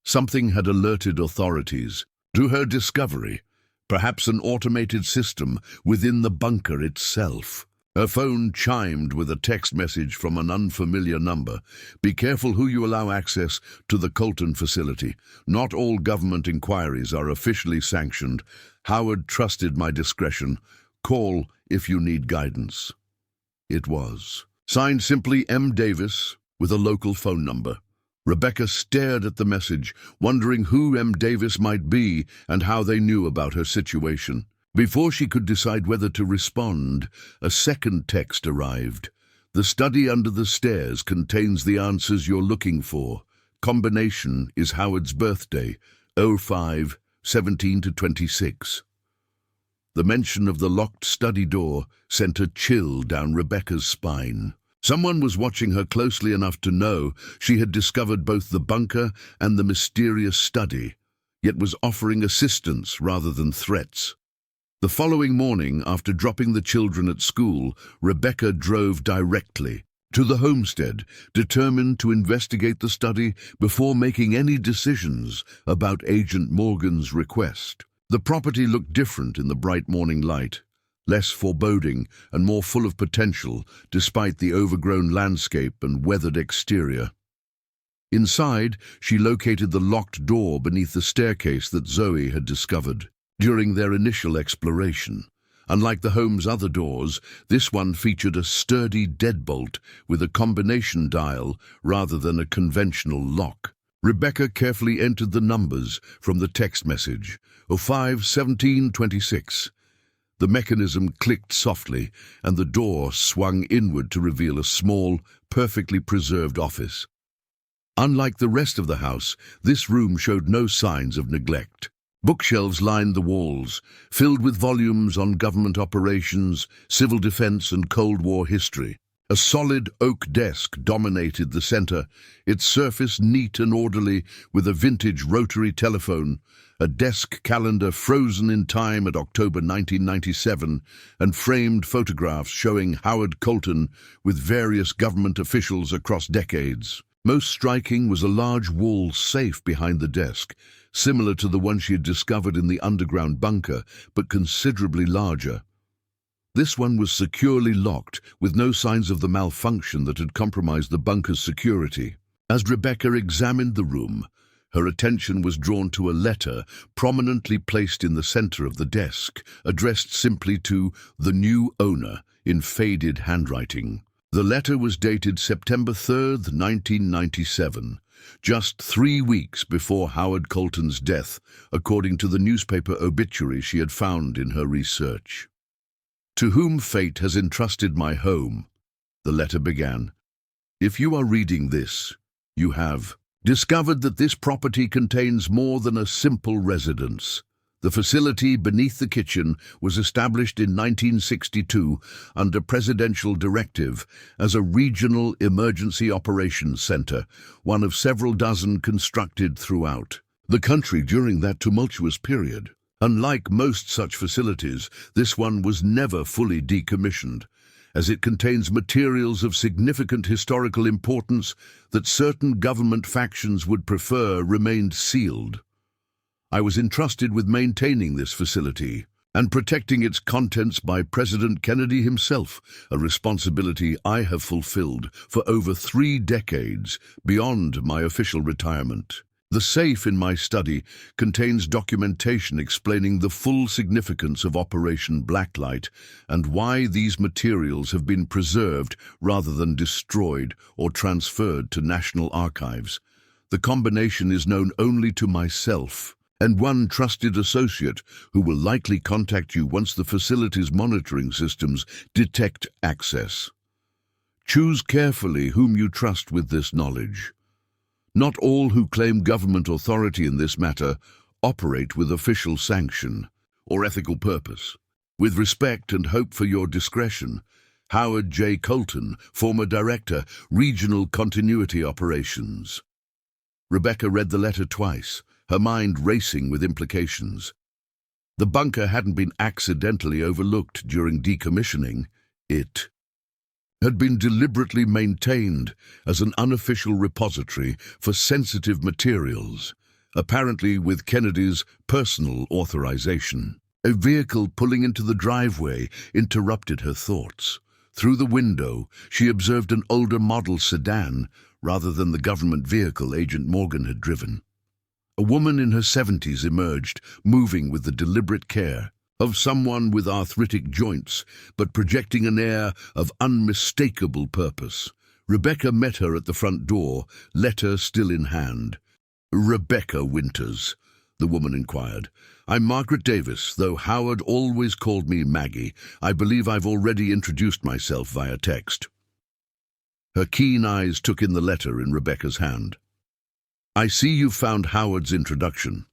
Something had alerted authorities to her discovery, perhaps an automated system within the bunker itself. Her phone chimed with a text message from an unfamiliar number. Be careful who you allow access to the Colton facility. Not all government inquiries are officially sanctioned. Howard trusted my discretion. Call if you need guidance. It was. Signed simply M. Davis, with a local phone number. Rebecca stared at the message, wondering who M. Davis might be and how they knew about her situation. Before she could decide whether to respond, a second text arrived. The study under the stairs contains the answers you're looking for. Combination is Howard's birthday, 05-17-26. The mention of the locked study door sent a chill down Rebecca's spine. Someone was watching her closely enough to know she had discovered both the bunker and the mysterious study, yet was offering assistance rather than threats. The following morning, after dropping the children at school, Rebecca drove directly to the homestead, determined to investigate the study before making any decisions about Agent Morgan's request. The property looked different in the bright morning light, less foreboding and more full of potential despite the overgrown landscape and weathered exterior. Inside, she located the locked door beneath the staircase that Zoe had discovered during their initial exploration. Unlike the home's other doors, this one featured a sturdy deadbolt with a combination dial rather than a conventional lock. Rebecca carefully entered the numbers from the text message, 05-17-26. The mechanism clicked softly, and the door swung inward to reveal a small, perfectly preserved office. Unlike the rest of the house, this room showed no signs of neglect. Bookshelves lined the walls, filled with volumes on government operations, civil defense, and Cold War history. A solid oak desk dominated the center, its surface neat and orderly, with a vintage rotary telephone, a desk calendar frozen in time at October 1997, and framed photographs showing Howard Colton with various government officials across decades. Most striking was a large wall safe behind the desk, similar to the one she had discovered in the underground bunker, but considerably larger. This one was securely locked, with no signs of the malfunction that had compromised the bunker's security. As Rebecca examined the room, her attention was drawn to a letter prominently placed in the center of the desk, addressed simply to the new owner in faded handwriting. The letter was dated September 3rd, 1997, just 3 weeks before Howard Colton's death, according to the newspaper obituary she had found in her research. To whom fate has entrusted my home, the letter began. If you are reading this, you have discovered that this property contains more than a simple residence. The facility beneath the kitchen was established in 1962 under presidential directive as a regional emergency operations center, one of several dozen constructed throughout the country during that tumultuous period. Unlike most such facilities, this one was never fully decommissioned, as it contains materials of significant historical importance that certain government factions would prefer remained sealed. I was entrusted with maintaining this facility and protecting its contents by President Kennedy himself, a responsibility I have fulfilled for over 3 decades beyond my official retirement. The safe in my study contains documentation explaining the full significance of Operation Blacklight and why these materials have been preserved rather than destroyed or transferred to national archives. The combination is known only to myself and one trusted associate who will likely contact you once the facility's monitoring systems detect access. Choose carefully whom you trust with this knowledge. Not all who claim government authority in this matter operate with official sanction or ethical purpose. With respect and hope for your discretion, Howard J. Colton, former Director, Regional Continuity Operations. Rebecca read the letter twice, her mind racing with implications. The bunker hadn't been accidentally overlooked during decommissioning. It had been deliberately maintained as an unofficial repository for sensitive materials, apparently with Kennedy's personal authorization. A vehicle pulling into the driveway interrupted her thoughts. Through the window, she observed an older model sedan rather than the government vehicle Agent Morgan had driven. A woman in her 70s emerged, moving with the deliberate care of someone with arthritic joints, but projecting an air of unmistakable purpose. Rebecca met her at the front door, letter still in hand. "Rebecca Winters," the woman inquired. "I'm Margaret Davis, though Howard always called me Maggie. I believe I've already introduced myself via text." Her keen eyes took in the letter in Rebecca's hand. "I see you've found Howard's introduction.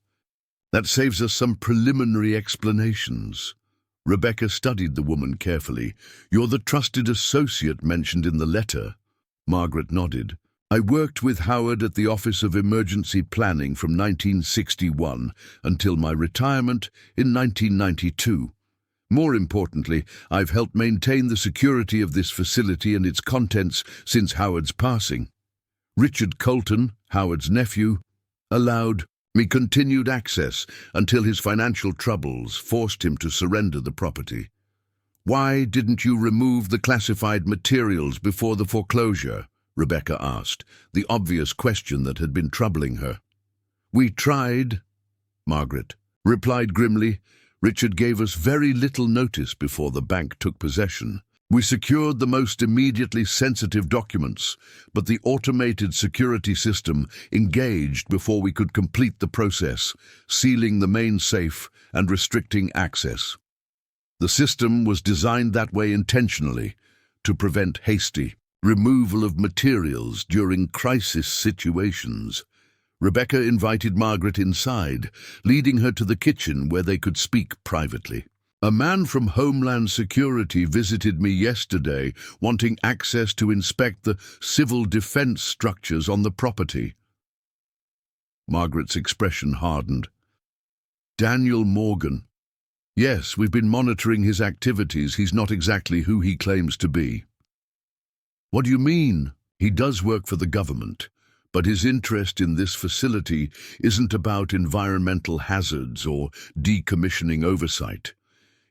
That saves us some preliminary explanations." Rebecca studied the woman carefully. "You're the trusted associate mentioned in the letter." Margaret nodded. "I worked with Howard at the Office of Emergency Planning from 1961 until my retirement in 1992. More importantly, I've helped maintain the security of this facility and its contents since Howard's passing. Richard Colton, Howard's nephew, allowed me continued access until his financial troubles forced him to surrender the property." "Why didn't you remove the classified materials before the foreclosure?" Rebecca asked, the obvious question that had been troubling her. "We tried," Margaret replied grimly. "Richard gave us very little notice before the bank took possession. We secured the most immediately sensitive documents, but the automated security system engaged before we could complete the process, sealing the main safe and restricting access. The system was designed that way intentionally, to prevent hasty removal of materials during crisis situations." Rebecca invited Margaret inside, leading her to the kitchen where they could speak privately. "A man from Homeland Security visited me yesterday, wanting access to inspect the civil defense structures on the property." Margaret's expression hardened. "Daniel Morgan. Yes, we've been monitoring his activities. He's not exactly who he claims to be." "What do you mean?" "He does work for the government, but his interest in this facility isn't about environmental hazards or decommissioning oversight.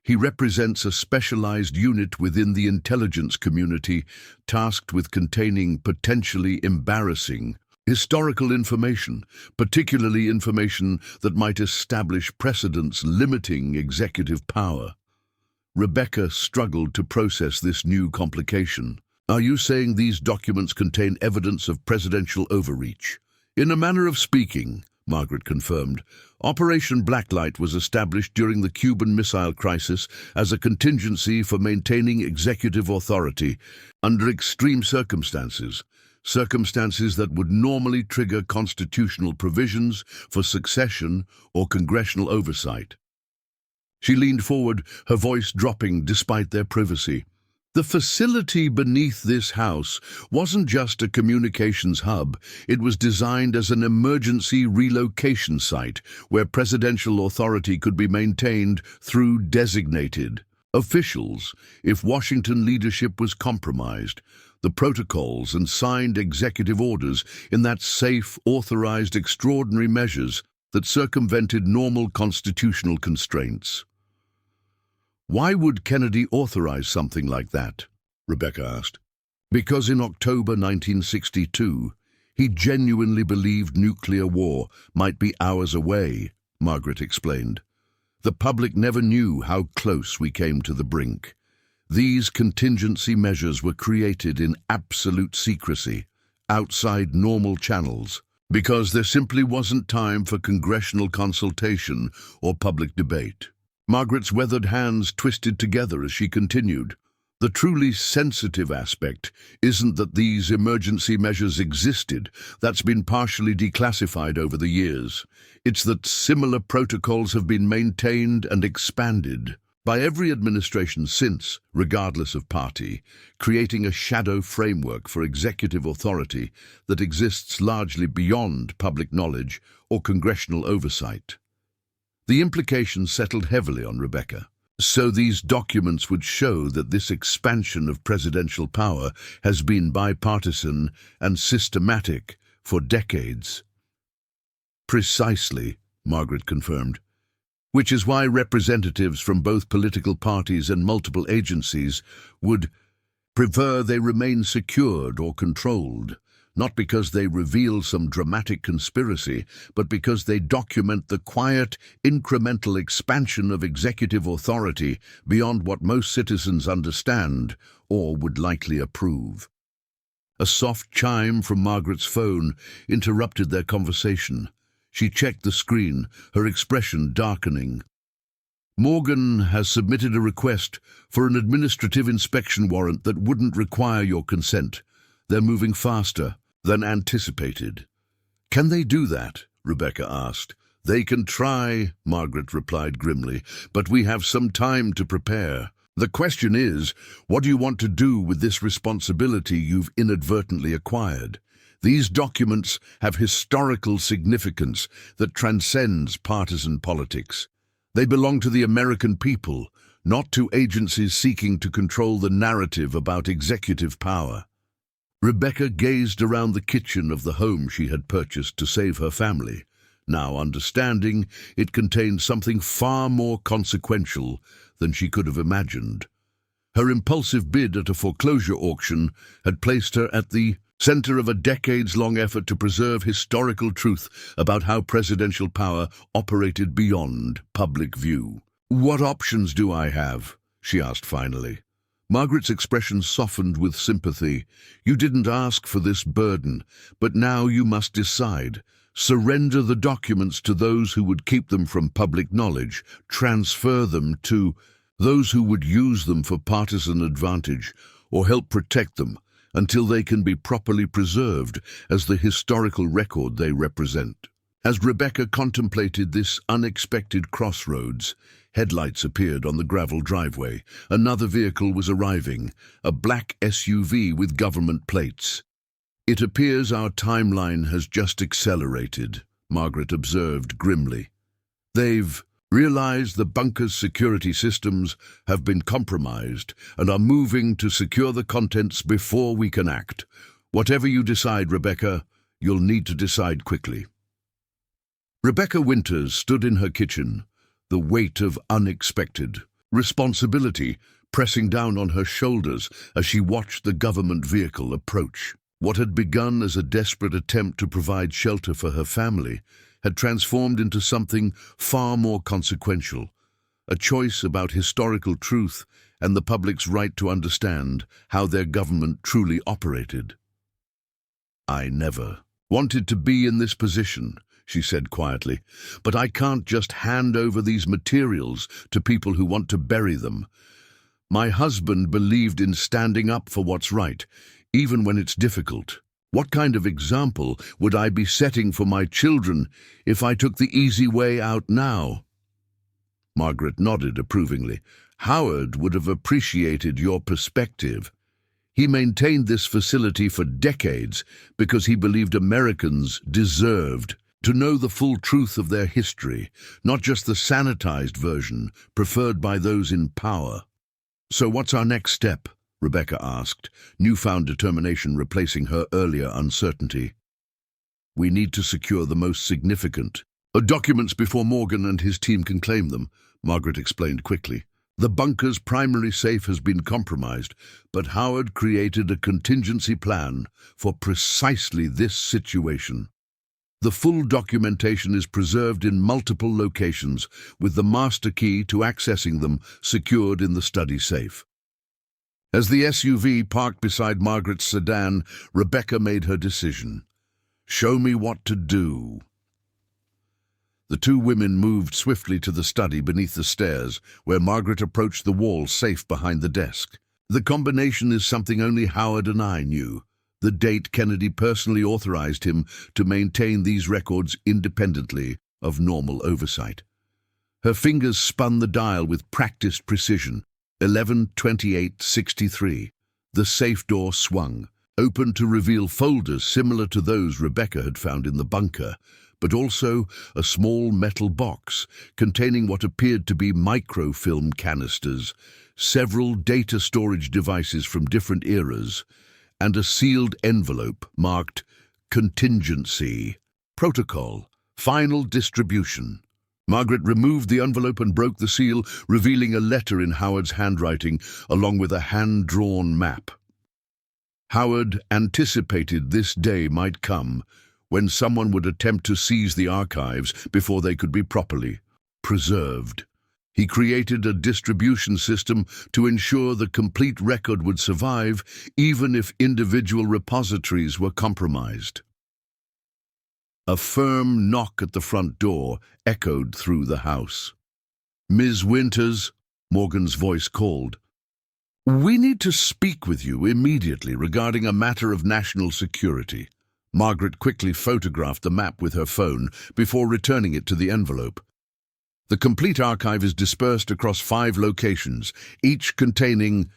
He represents a specialized unit within the intelligence community tasked with containing potentially embarrassing historical information, particularly information that might establish precedents limiting executive power." Rebecca struggled to process this new complication. "Are you saying these documents contain evidence of presidential overreach?" "In a manner of speaking," Margaret confirmed. "Operation Blacklight was established during the Cuban Missile Crisis as a contingency for maintaining executive authority under extreme circumstances that would normally trigger constitutional provisions for succession or congressional oversight." She leaned forward, her voice dropping despite their privacy. "The facility beneath this house wasn't just a communications hub. It was designed as an emergency relocation site where presidential authority could be maintained through designated officials if Washington leadership was compromised. The protocols and signed executive orders in that safe authorized extraordinary measures that circumvented normal constitutional constraints." "Why would Kennedy authorize something like that?" Rebecca asked. "Because in October 1962, He genuinely believed nuclear war might be hours away, Margaret explained. The public never knew how close we came to the brink. These contingency measures were created in absolute secrecy, outside normal channels, because there simply wasn't time for congressional consultation or public debate. Margaret's weathered hands twisted together as she continued. The truly sensitive aspect isn't that these emergency measures existed. That's been partially declassified over the years. It's that similar protocols have been maintained and expanded by every administration since, regardless of party, creating a shadow framework for executive authority that exists largely beyond public knowledge or congressional oversight. The implications settled heavily on Rebecca. So these documents would show that this expansion of presidential power has been bipartisan and systematic for decades. Precisely, Margaret confirmed. Which is why representatives from both political parties and multiple agencies would prefer they remain secured or controlled, not because they reveal some dramatic conspiracy, but because they document the quiet, incremental expansion of executive authority beyond what most citizens understand or would likely approve. A soft chime from Margaret's phone interrupted their conversation. She checked the screen, her expression darkening. Morgan has submitted a request for an administrative inspection warrant that wouldn't require your consent. They're moving faster than anticipated. Can they do that? Rebecca asked. They can try, Margaret replied grimly, but we have some time to prepare. The question is, what do you want to do with this responsibility you've inadvertently acquired? These documents have historical significance that transcends partisan politics. They belong to the American people, not to agencies seeking to control the narrative about executive power. Rebecca gazed around the kitchen of the home she had purchased to save her family, now understanding it contained something far more consequential than she could have imagined. Her impulsive bid at a foreclosure auction had placed her at the center of a decades-long effort to preserve historical truth about how presidential power operated beyond public view. "What options do I have?" she asked finally. Margaret's expression softened with sympathy. "You didn't ask for this burden, but now you must decide. Surrender the documents to those who would keep them from public knowledge, transfer them to those who would use them for partisan advantage, or help protect them until they can be properly preserved as the historical record they represent." As Rebecca contemplated this unexpected crossroads, headlights appeared on the gravel driveway. Another vehicle was arriving, a black SUV with government plates. "It appears our timeline has just accelerated," Margaret observed grimly. "They've realized the bunker's security systems have been compromised and are moving to secure the contents before we can act. Whatever you decide, Rebecca, you'll need to decide quickly." Rebecca Winters stood in her kitchen, the weight of unexpected responsibility pressing down on her shoulders as she watched the government vehicle approach. What had begun as a desperate attempt to provide shelter for her family had transformed into something far more consequential, a choice about historical truth and the public's right to understand how their government truly operated. "I never wanted to be in this position," she said quietly, "but I can't just hand over these materials to people who want to bury them. My husband believed in standing up for what's right, even when it's difficult. What kind of example would I be setting for my children if I took the easy way out now?" Margaret nodded approvingly. "Howard would have appreciated your perspective. He maintained this facility for decades because he believed Americans deserved to know the full truth of their history, not just the sanitized version preferred by those in power." "So what's our next step?" Rebecca asked, newfound determination replacing her earlier uncertainty. "We need to secure the most significant documents before Morgan and his team can claim them," Margaret explained quickly. The bunker's primary safe has been compromised, but Howard created a contingency plan for precisely this situation. The full documentation is preserved in multiple locations, with the master key to accessing them secured in the study safe. As the SUV parked beside Margaret's sedan, Rebecca made her decision. "Show me what to do." The two women moved swiftly to the study beneath the stairs, where Margaret approached the wall safe behind the desk. "The combination is something only Howard and I knew. The date Kennedy personally authorized him to maintain these records independently of normal oversight." Her fingers spun the dial with practiced precision. 11:28:63. The safe door swung, open to reveal folders similar to those Rebecca had found in the bunker, but also a small metal box containing what appeared to be microfilm canisters, several data storage devices from different eras, and a sealed envelope marked Contingency, Protocol, Final Distribution. Margaret removed the envelope and broke the seal, revealing a letter in Howard's handwriting, along with a hand-drawn map. Howard anticipated this day might come, when someone would attempt to seize the archives before they could be properly preserved. He created a distribution system to ensure the complete record would survive, even if individual repositories were compromised. A firm knock at the front door echoed through the house. "Ms. Winters," Morgan's voice called. "We need to speak with you immediately regarding a matter of national security." Margaret quickly photographed the map with her phone before returning it to the envelope. The complete archive is dispersed across 5 locations, each containing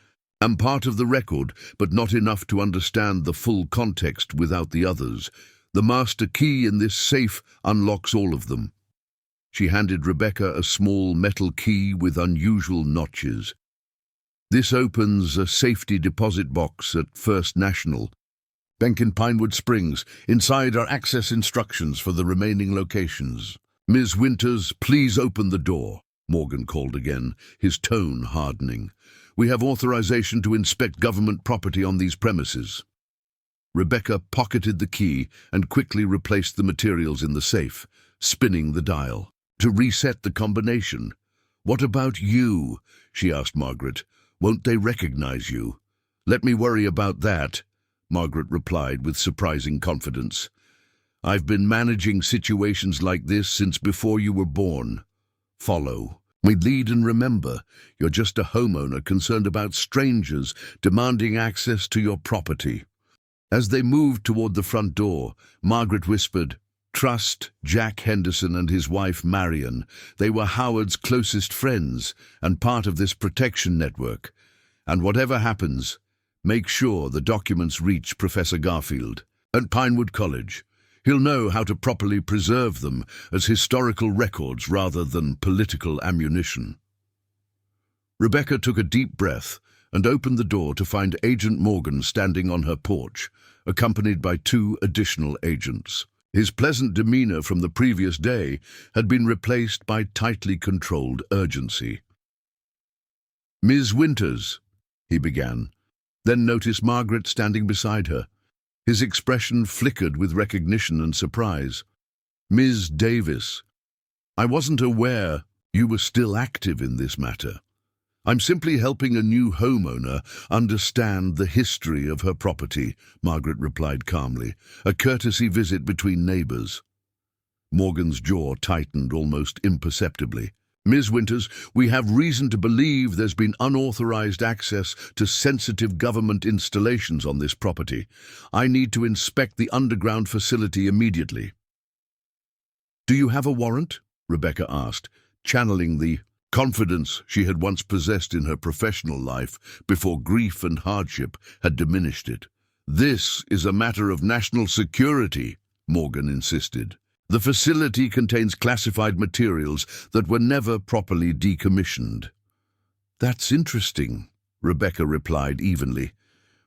part of the record, but not enough to understand the full context without the others. The master key in this safe unlocks all of them. She handed Rebecca a small metal key with unusual notches. "This opens a safety deposit box at First National, Bank in Pinewood Springs. Inside are access instructions for the remaining locations." "Ms. Winters, please open the door," Morgan called again, his tone hardening. "We have authorization to inspect government property on these premises." Rebecca pocketed the key and quickly replaced the materials in the safe, spinning the dial. "To reset the combination." "What about you?" she asked Margaret. "Won't they recognize you?" "Let me worry about that," Margaret replied with surprising confidence. "I've been managing situations like this since before you were born. Follow. We lead and remember, you're just a homeowner concerned about strangers demanding access to your property." As they moved toward the front door, Margaret whispered, "Trust Jack Henderson and his wife Marion. They were Howard's closest friends and part of this protection network. And whatever happens, make sure the documents reach Professor Garfield at Pinewood College. He'll know how to properly preserve them as historical records rather than political ammunition." Rebecca took a deep breath and opened the door to find Agent Morgan standing on her porch, accompanied by 2 additional agents. His pleasant demeanor from the previous day had been replaced by tightly controlled urgency. "Ms. Winters," he began, then noticed Margaret standing beside her. His expression flickered with recognition and surprise. "Ms. Davis, I wasn't aware you were still active in this matter. I'm simply helping a new homeowner understand the history of her property," Margaret replied calmly. "A courtesy visit between neighbors." Morgan's jaw tightened almost imperceptibly. "Ms. Winters, we have reason to believe there's been unauthorized access to sensitive government installations on this property. I need to inspect the underground facility immediately." "Do you have a warrant?" Rebecca asked, channeling the confidence she had once possessed in her professional life before grief and hardship had diminished it. "This is a matter of national security," Morgan insisted. "The facility contains classified materials that were never properly decommissioned." "That's interesting," Rebecca replied evenly.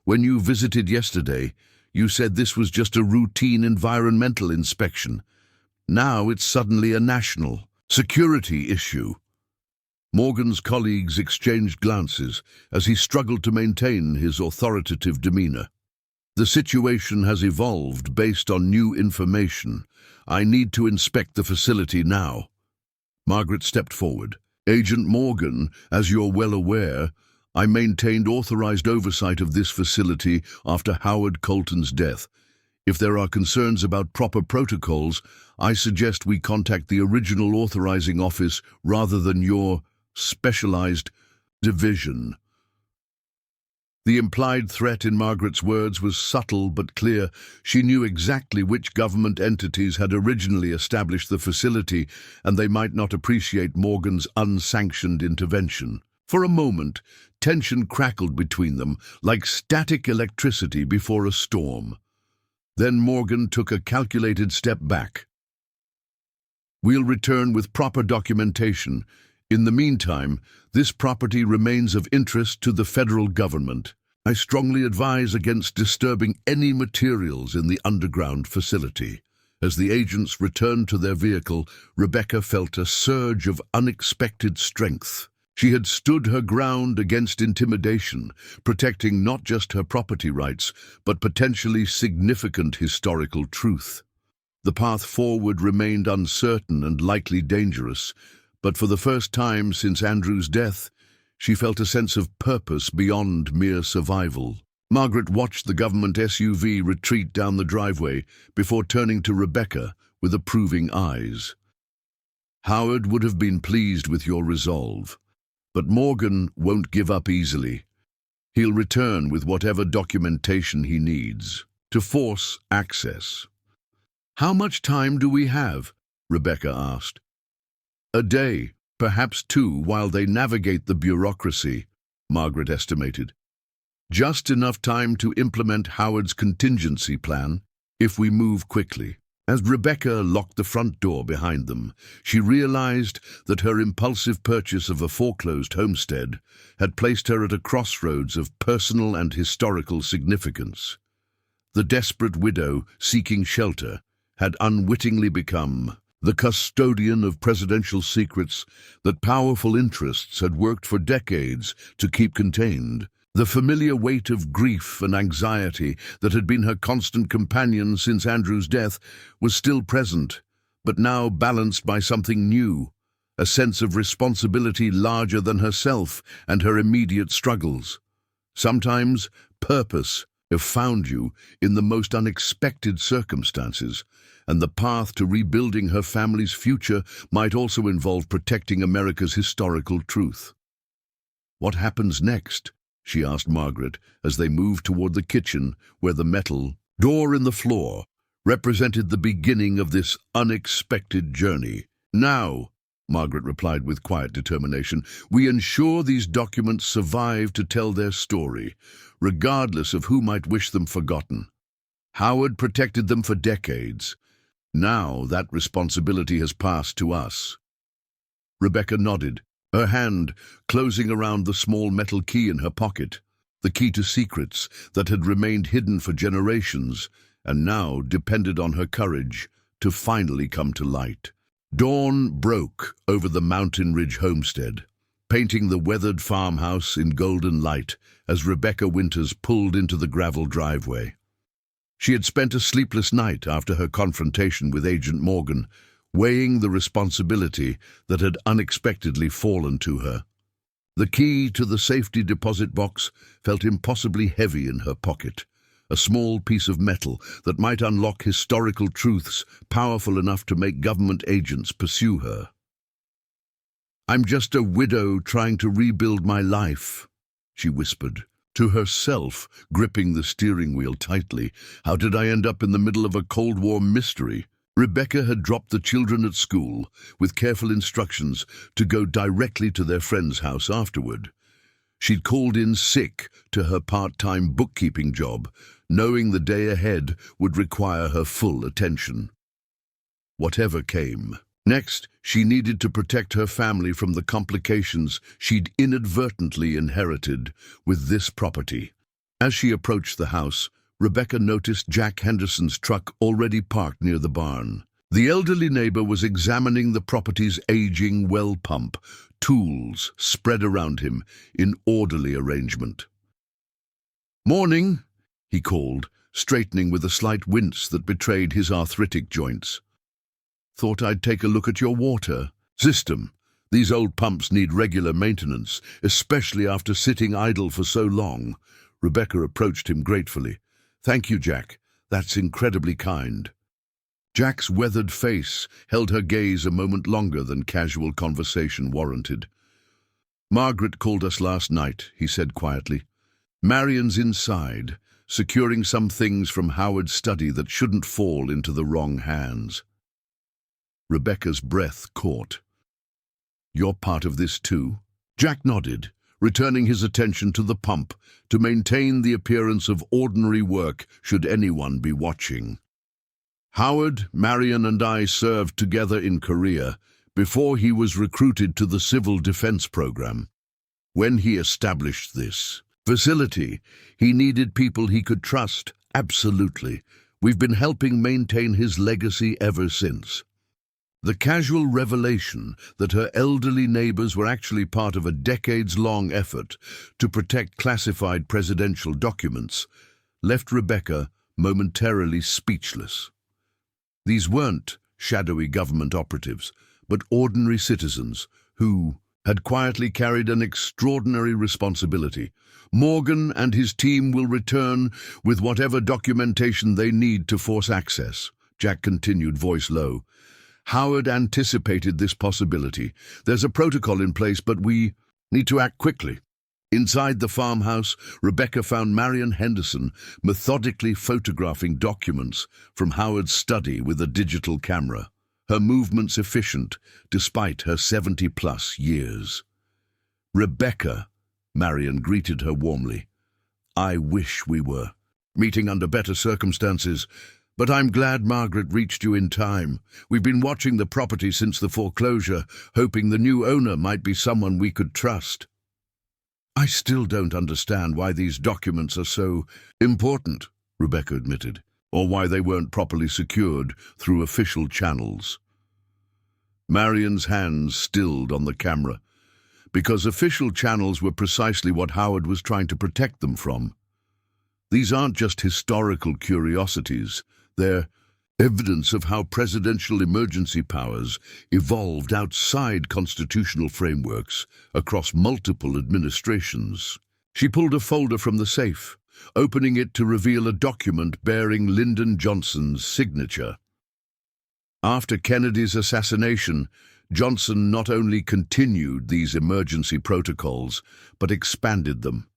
"When you visited yesterday, you said this was just a routine environmental inspection. Now it's suddenly a national security issue." Morgan's colleagues exchanged glances as he struggled to maintain his authoritative demeanor. "The situation has evolved based on new information. I need to inspect the facility now." Margaret stepped forward. "Agent Morgan, as you're well aware, I maintained authorized oversight of this facility after Howard Colton's death. If there are concerns about proper protocols, I suggest we contact the original authorizing office rather than your specialized division." The implied threat in Margaret's words was subtle but clear. She knew exactly which government entities had originally established the facility, and they might not appreciate Morgan's unsanctioned intervention. For a moment, tension crackled between them like static electricity before a storm. Then Morgan took a calculated step back. "We'll return with proper documentation. In the meantime, this property remains of interest to the federal government. I strongly advise against disturbing any materials in the underground facility." As the agents returned to their vehicle, Rebecca felt a surge of unexpected strength. She had stood her ground against intimidation, protecting not just her property rights, but potentially significant historical truth. The path forward remained uncertain and likely dangerous, but for the first time since Andrew's death, she felt a sense of purpose beyond mere survival. Margaret watched the government SUV retreat down the driveway before turning to Rebecca with approving eyes. "Howard would have been pleased with your resolve. But Morgan won't give up easily. He'll return with whatever documentation he needs to force access." "How much time do we have?" Rebecca asked. "A day, perhaps two, while they navigate the bureaucracy," Margaret estimated. "Just enough time to implement Howard's contingency plan if we move quickly." As Rebecca locked the front door behind them, she realized that her impulsive purchase of a foreclosed homestead had placed her at a crossroads of personal and historical significance. The desperate widow seeking shelter had unwittingly become the custodian of presidential secrets that powerful interests had worked for decades to keep contained. The familiar weight of grief and anxiety that had been her constant companion since Andrew's death was still present, but now balanced by something new, a sense of responsibility larger than herself and her immediate struggles. Sometimes purpose have found you in the most unexpected circumstances, and the path to rebuilding her family's future might also involve protecting America's historical truth. "What happens next?" she asked Margaret as they moved toward the kitchen, where the metal door in the floor represented the beginning of this unexpected journey. "Now," Margaret replied with quiet determination, "we ensure these documents survive to tell their story, regardless of who might wish them forgotten. Howard protected them for decades. Now that responsibility has passed to us." Rebecca nodded, her hand closing around the small metal key in her pocket, the key to secrets that had remained hidden for generations and now depended on her courage to finally come to light. Dawn broke over the Mountain Ridge homestead, painting the weathered farmhouse in golden light as Rebecca Winters pulled into the gravel driveway. She had spent a sleepless night after her confrontation with Agent Morgan, weighing the responsibility that had unexpectedly fallen to her. The key to the safety deposit box felt impossibly heavy in her pocket, a small piece of metal that might unlock historical truths powerful enough to make government agents pursue her. "I'm just a widow trying to rebuild my life," she whispered to herself, gripping the steering wheel tightly. "How did I end up in the middle of a Cold War mystery?" Rebecca had dropped the children at school with careful instructions to go directly to their friend's house afterward. She'd called in sick to her part-time bookkeeping job, knowing the day ahead would require her full attention. Whatever came. Next, she needed to protect her family from the complications she'd inadvertently inherited with this property. As she approached the house, Rebecca noticed Jack Henderson's truck already parked near the barn. The elderly neighbor was examining the property's aging well pump, tools spread around him in orderly arrangement. "Morning," he called, straightening with a slight wince that betrayed his arthritic joints. "Thought I'd take a look at your water system. These old pumps need regular maintenance, especially after sitting idle for so long." Rebecca approached him gratefully. "Thank you, Jack. That's incredibly kind." Jack's weathered face held her gaze a moment longer than casual conversation warranted. "Margaret called us last night," he said quietly. "Marion's inside, securing some things from Howard's study that shouldn't fall into the wrong hands." Rebecca's breath caught. "You're part of this too?" Jack nodded, returning his attention to the pump to maintain the appearance of ordinary work should anyone be watching. "Howard, Marion, and I served together in Korea before he was recruited to the Civil Defense Program. When he established this facility, he needed people he could trust, absolutely. We've been helping maintain his legacy ever since." The casual revelation that her elderly neighbors were actually part of a decades-long effort to protect classified presidential documents left Rebecca momentarily speechless. These weren't shadowy government operatives, but ordinary citizens who had quietly carried an extraordinary responsibility. "Morgan and his team will return with whatever documentation they need to force access," Jack continued, voice low. "Howard anticipated this possibility. There's a protocol in place, but we need to act quickly." Inside the farmhouse, Rebecca found Marion Henderson methodically photographing documents from Howard's study with a digital camera, her movements efficient despite her 70-plus years. "Rebecca," Marion greeted her warmly. "I wish we were meeting under better circumstances, but I'm glad Margaret reached you in time. We've been watching the property since the foreclosure, hoping the new owner might be someone we could trust." "I still don't understand why these documents are so important," Rebecca admitted, "or why they weren't properly secured through official channels." Marion's hands stilled on the camera, because official channels were precisely what Howard was trying to protect them from. These aren't just historical curiosities, they're evidence of how presidential emergency powers evolved outside constitutional frameworks across multiple administrations. She pulled a folder from the safe, opening it to reveal a document bearing Lyndon Johnson's signature. After Kennedy's assassination, Johnson not only continued these emergency protocols, but expanded them.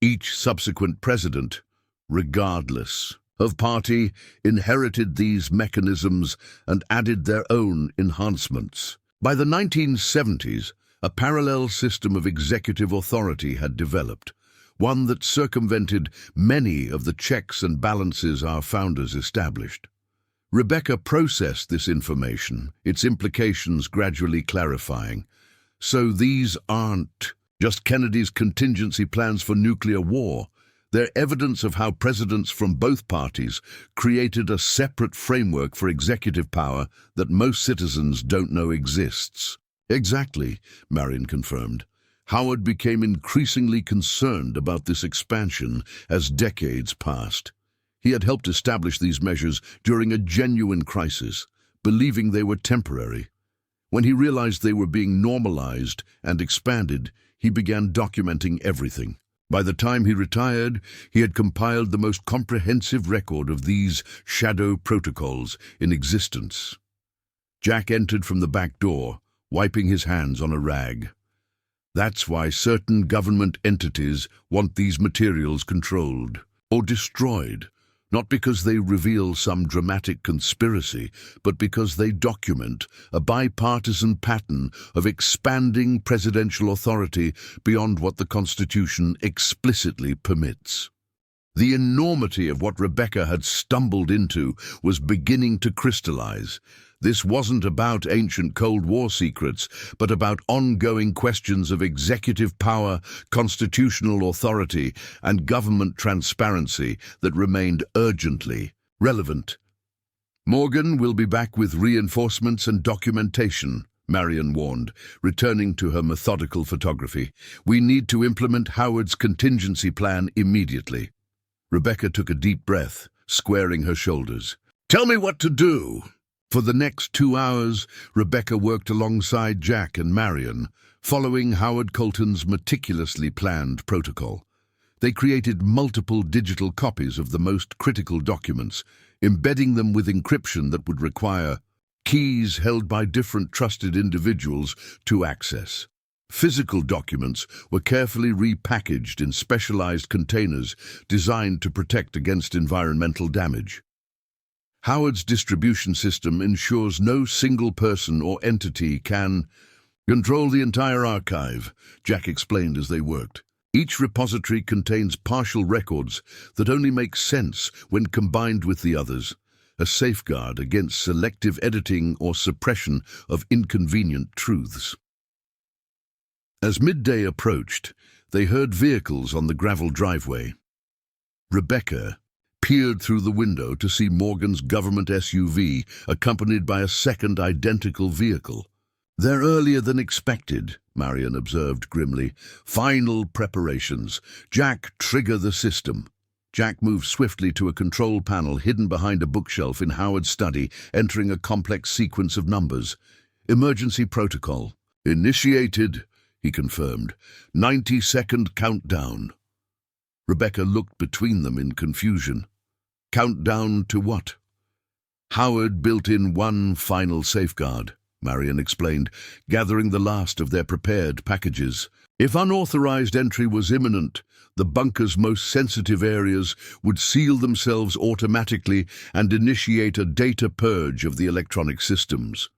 Each subsequent president, regardless of party, inherited these mechanisms and added their own enhancements. By the 1970s, a parallel system of executive authority had developed, one that circumvented many of the checks and balances our founders established. Rebecca processed this information, its implications gradually clarifying. So these aren't just Kennedy's contingency plans for nuclear war. They're evidence of how presidents from both parties created a separate framework for executive power that most citizens don't know exists. "Exactly," Marion confirmed. Howard became increasingly concerned about this expansion as decades passed. He had helped establish these measures during a genuine crisis, believing they were temporary. When he realized they were being normalized and expanded, he began documenting everything. By the time he retired, he had compiled the most comprehensive record of these shadow protocols in existence. Jack entered from the back door, wiping his hands on a rag. That's why certain government entities want these materials controlled or destroyed, not because they reveal some dramatic conspiracy, but because they document a bipartisan pattern of expanding presidential authority beyond what the Constitution explicitly permits. The enormity of what Rebecca had stumbled into was beginning to crystallize. This wasn't about ancient Cold War secrets, but about ongoing questions of executive power, constitutional authority, and government transparency that remained urgently relevant. Morgan will be back with reinforcements and documentation, Marion warned, returning to her methodical photography. We need to implement Howard's contingency plan immediately. Rebecca took a deep breath, squaring her shoulders. Tell me what to do. For the next 2 hours, Rebecca worked alongside Jack and Marion, following Howard Colton's meticulously planned protocol. They created multiple digital copies of the most critical documents, embedding them with encryption that would require keys held by different trusted individuals to access. Physical documents were carefully repackaged in specialized containers designed to protect against environmental damage. Howard's distribution system ensures no single person or entity can control the entire archive, Jack explained as they worked. Each repository contains partial records that only make sense when combined with the others, a safeguard against selective editing or suppression of inconvenient truths. As midday approached, they heard vehicles on the gravel driveway. Rebecca peered through the window to see Morgan's government SUV accompanied by a second identical vehicle. They're earlier than expected, Marion observed grimly. Final preparations. Jack, trigger the system. Jack moved swiftly to a control panel hidden behind a bookshelf in Howard's study, entering a complex sequence of numbers. Emergency protocol. Initiated, he confirmed. 90-second countdown. Rebecca looked between them in confusion. Countdown to what? Howard built in one final safeguard, Marion explained, gathering the last of their prepared packages. If unauthorized entry was imminent, the bunker's most sensitive areas would seal themselves automatically and initiate a data purge of the electronic systems.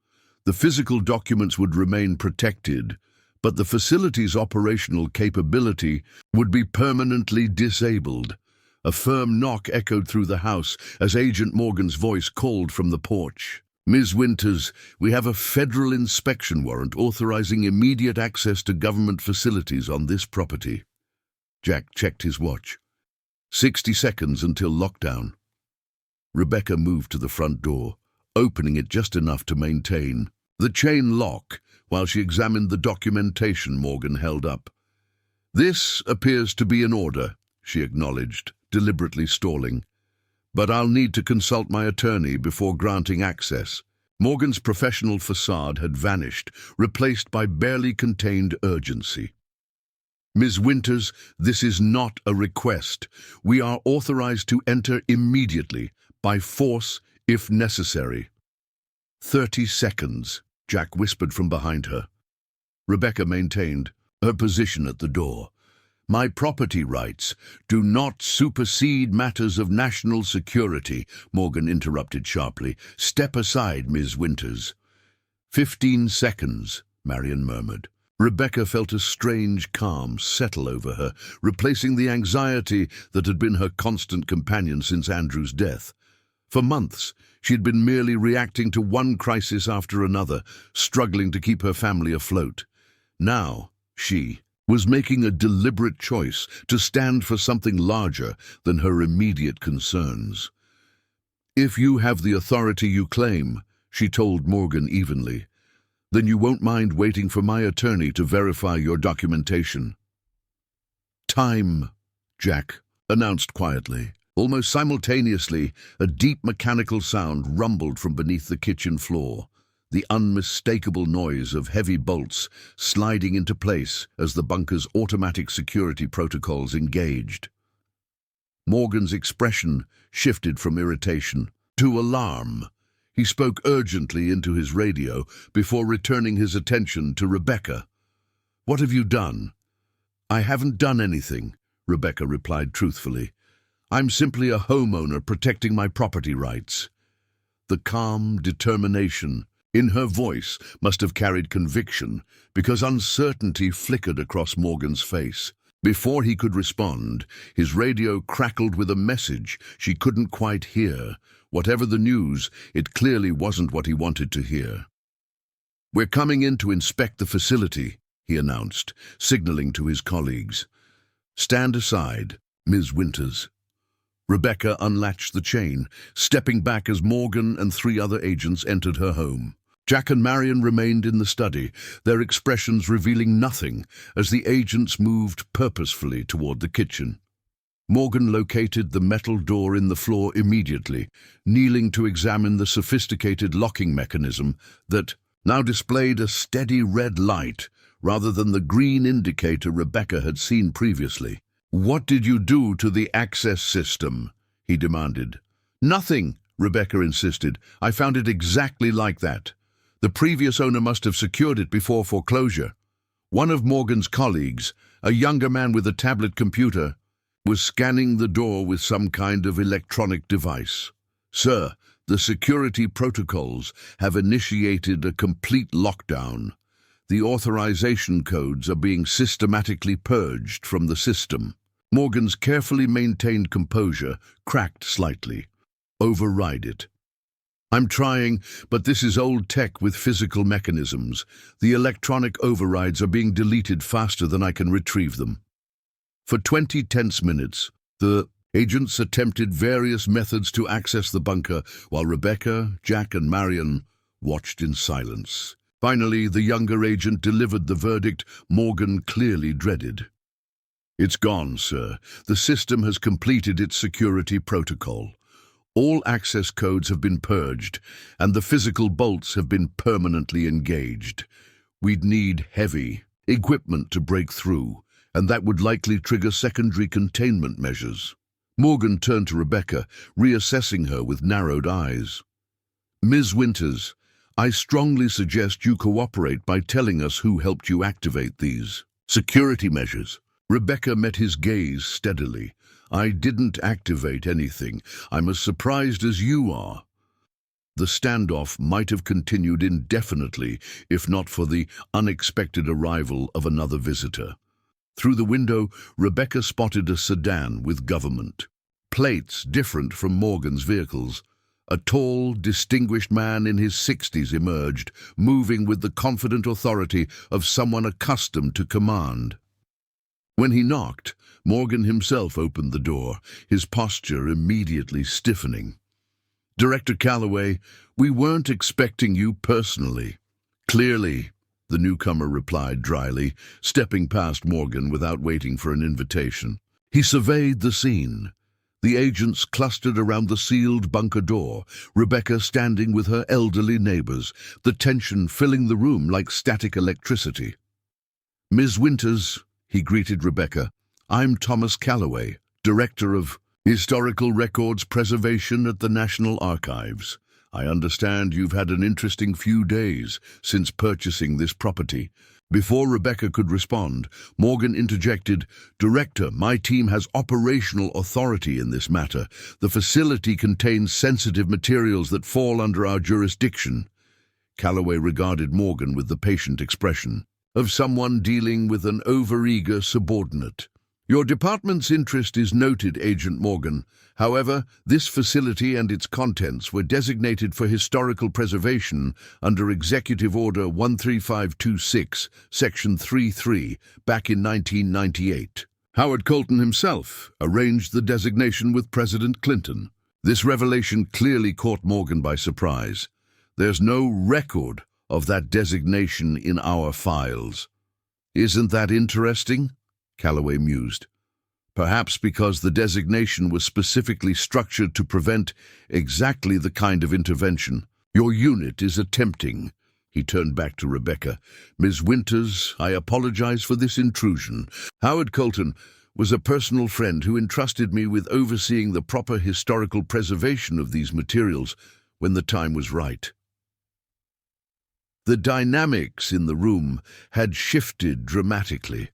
The physical documents would remain protected, but the facility's operational capability would be permanently disabled. A firm knock echoed through the house as Agent Morgan's voice called from the porch. Ms. Winters, we have a federal inspection warrant authorizing immediate access to government facilities on this property. Jack checked his watch. 60 seconds until lockdown. Rebecca moved to the front door, opening it just enough to maintain the chain lock while she examined the documentation Morgan held up. This appears to be in order, she acknowledged, deliberately stalling. But I'll need to consult my attorney before granting access. Morgan's professional facade had vanished, replaced by barely contained urgency. Ms. Winters, this is not a request. We are authorized to enter immediately, by force if necessary. 30 seconds, Jack whispered from behind her. Rebecca maintained her position at the door. My property rights do not supersede matters of national security, Morgan interrupted sharply. Step aside, Ms. Winters. 15 seconds, Marion murmured. Rebecca felt a strange calm settle over her, replacing the anxiety that had been her constant companion since Andrew's death. For months, she had been merely reacting to one crisis after another, struggling to keep her family afloat. Now, she was making a deliberate choice to stand for something larger than her immediate concerns. If you have the authority you claim, she told Morgan evenly, then you won't mind waiting for my attorney to verify your documentation. Time, Jack announced quietly. Almost simultaneously, a deep mechanical sound rumbled from beneath the kitchen floor, the unmistakable noise of heavy bolts sliding into place as the bunker's automatic security protocols engaged. Morgan's expression shifted from irritation to alarm. He spoke urgently into his radio before returning his attention to Rebecca. What have you done? I haven't done anything, Rebecca replied truthfully. I'm simply a homeowner protecting my property rights. The calm determination in her voice must have carried conviction, because uncertainty flickered across Morgan's face. Before he could respond, his radio crackled with a message she couldn't quite hear. Whatever the news, it clearly wasn't what he wanted to hear. We're coming in to inspect the facility, he announced, signaling to his colleagues. Stand aside, Ms. Winters. Rebecca unlatched the chain, stepping back as Morgan and 3 other agents entered her home. Jack and Marion remained in the study, their expressions revealing nothing as the agents moved purposefully toward the kitchen. Morgan located the metal door in the floor immediately, kneeling to examine the sophisticated locking mechanism that now displayed a steady red light rather than the green indicator Rebecca had seen previously. "What did you do to the access system?" he demanded. "Nothing," Rebecca insisted. "I found it exactly like that. The previous owner must have secured it before foreclosure." One of Morgan's colleagues, a younger man with a tablet computer, was scanning the door with some kind of electronic device. "Sir, the security protocols have initiated a complete lockdown. The authorization codes are being systematically purged from the system." Morgan's carefully maintained composure cracked slightly. "Override it." "I'm trying, but this is old tech with physical mechanisms. The electronic overrides are being deleted faster than I can retrieve them." For 20 tense minutes, the agents attempted various methods to access the bunker while Rebecca, Jack, and Marion watched in silence. Finally, the younger agent delivered the verdict Morgan clearly dreaded. "It's gone, sir. The system has completed its security protocol. All access codes have been purged, and the physical bolts have been permanently engaged. We'd need heavy equipment to break through, and that would likely trigger secondary containment measures." Morgan turned to Rebecca, reassessing her with narrowed eyes. "Ms. Winters, I strongly suggest you cooperate by telling us who helped you activate these security measures." Rebecca met his gaze steadily. "I didn't activate anything. I'm as surprised as you are." The standoff might have continued indefinitely if not for the unexpected arrival of another visitor. Through the window, Rebecca spotted a sedan with government plates different from Morgan's vehicles. A tall, distinguished man in his 60s emerged, moving with the confident authority of someone accustomed to command. When he knocked, Morgan himself opened the door, his posture immediately stiffening. "Director Calloway, we weren't expecting you personally." "Clearly," the newcomer replied dryly, stepping past Morgan without waiting for an invitation. He surveyed the scene. The agents clustered around the sealed bunker door, Rebecca standing with her elderly neighbors, the tension filling the room like static electricity. "Ms. Winters," he greeted Rebecca, "I'm Thomas Calloway, Director of Historical Records Preservation at the National Archives. I understand you've had an interesting few days since purchasing this property." Before Rebecca could respond, Morgan interjected, "Director, my team has operational authority in this matter. The facility contains sensitive materials that fall under our jurisdiction." Calloway regarded Morgan with the patient expression of someone dealing with an overeager subordinate. "Your department's interest is noted, Agent Morgan. However, this facility and its contents were designated for historical preservation under Executive Order 13526, Section 33, back in 1998. Howard Colton himself arranged the designation with President Clinton." This revelation clearly caught Morgan by surprise. "There's no record of that designation in our files." "Isn't that interesting?" Calloway mused. "Perhaps because the designation was specifically structured to prevent exactly the kind of intervention your unit is attempting." He turned back to Rebecca. "Ms. Winters, I apologize for this intrusion. Howard Colton was a personal friend who entrusted me with overseeing the proper historical preservation of these materials when the time was right." The dynamics in the room had shifted dramatically.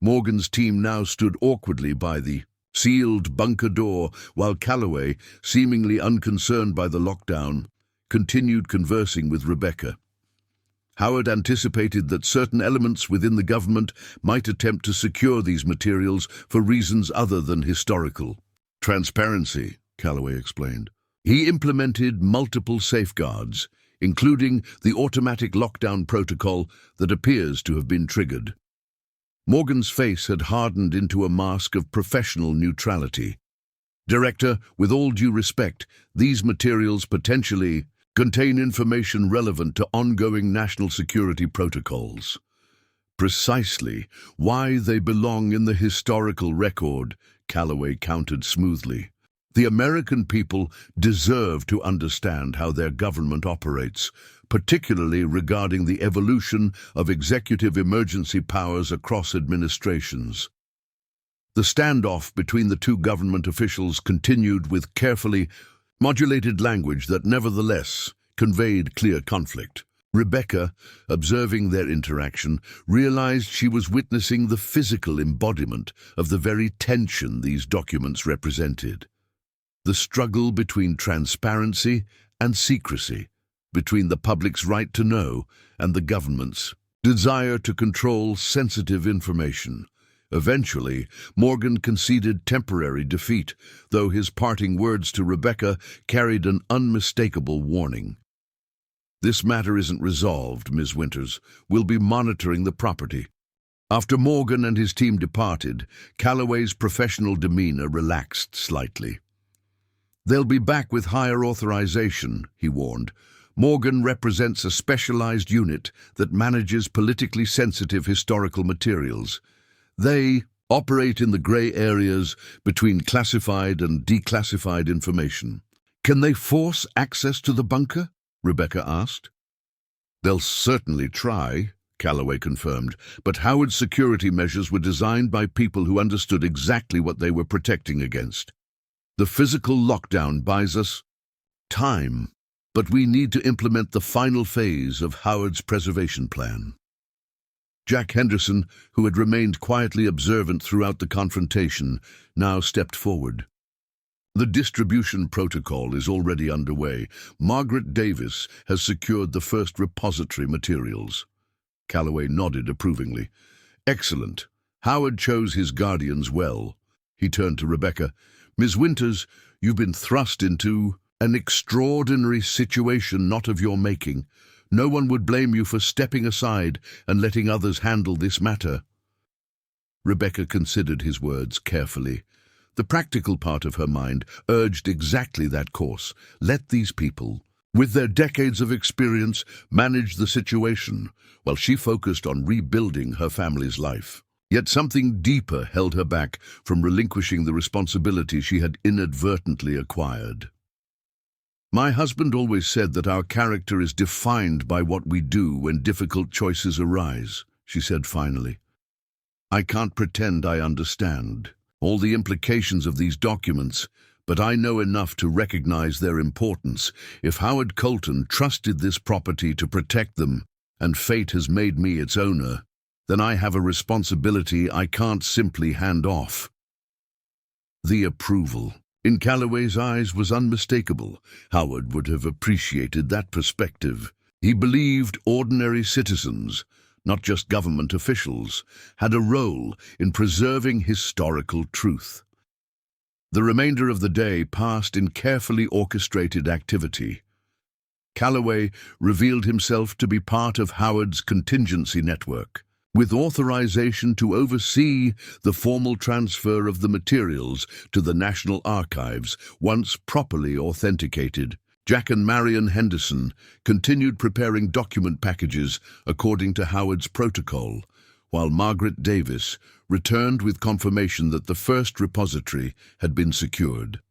Morgan's team now stood awkwardly by the sealed bunker door, while Calloway, seemingly unconcerned by the lockdown, continued conversing with Rebecca. Howard anticipated that certain elements within the government might attempt to secure these materials for reasons other than historical. "Transparency," Calloway explained. He implemented multiple safeguards, including the automatic lockdown protocol that appears to have been triggered. Morgan's face had hardened into a mask of professional neutrality. Director, with all due respect, these materials potentially contain information relevant to ongoing national security protocols. Precisely why they belong in the historical record, Calloway countered smoothly. The American people deserve to understand how their government operates, particularly regarding the evolution of executive emergency powers across administrations. The standoff between the two government officials continued with carefully modulated language that nevertheless conveyed clear conflict. Rebecca, observing their interaction, realized she was witnessing the physical embodiment of the very tension these documents represented. The struggle between transparency and secrecy, between the public's right to know and the government's desire to control sensitive information. Eventually, Morgan conceded temporary defeat, though his parting words to Rebecca carried an unmistakable warning. "This matter isn't resolved, Ms. Winters. We'll be monitoring the property." After Morgan and his team departed, Calloway's professional demeanor relaxed slightly. "They'll be back with higher authorization," he warned. "Morgan represents a specialized unit that manages politically sensitive historical materials. They operate in the gray areas between classified and declassified information." "Can they force access to the bunker?" Rebecca asked. "They'll certainly try," Calloway confirmed, "but Howard's security measures were designed by people who understood exactly what they were protecting against. The physical lockdown buys us time, but we need to implement the final phase of Howard's preservation plan." Jack Henderson, who had remained quietly observant throughout the confrontation, now stepped forward. "The distribution protocol is already underway. Margaret Davis has secured the first repository materials." Calloway nodded approvingly. "Excellent. Howard chose his guardians well." He turned to Rebecca. "Ms. Winters, you've been thrust into an extraordinary situation not of your making. No one would blame you for stepping aside and letting others handle this matter." Rebecca considered his words carefully. The practical part of her mind urged exactly that course. Let these people, with their decades of experience, manage the situation, while she focused on rebuilding her family's life. Yet something deeper held her back from relinquishing the responsibility she had inadvertently acquired. "My husband always said that our character is defined by what we do when difficult choices arise," she said finally. "I can't pretend I understand all the implications of these documents, but I know enough to recognize their importance. If Howard Colton trusted this property to protect them, and fate has made me its owner, then I have a responsibility I can't simply hand off." The approval in Calloway's eyes was unmistakable. Howard would have appreciated that perspective. He believed ordinary citizens, not just government officials, had a role in preserving historical truth. The remainder of the day passed in carefully orchestrated activity. Calloway revealed himself to be part of Howard's contingency network, with authorization to oversee the formal transfer of the materials to the National Archives once properly authenticated. Jack and Marion Henderson continued preparing document packages according to Howard's protocol, while Margaret Davis returned with confirmation that the first repository had been secured.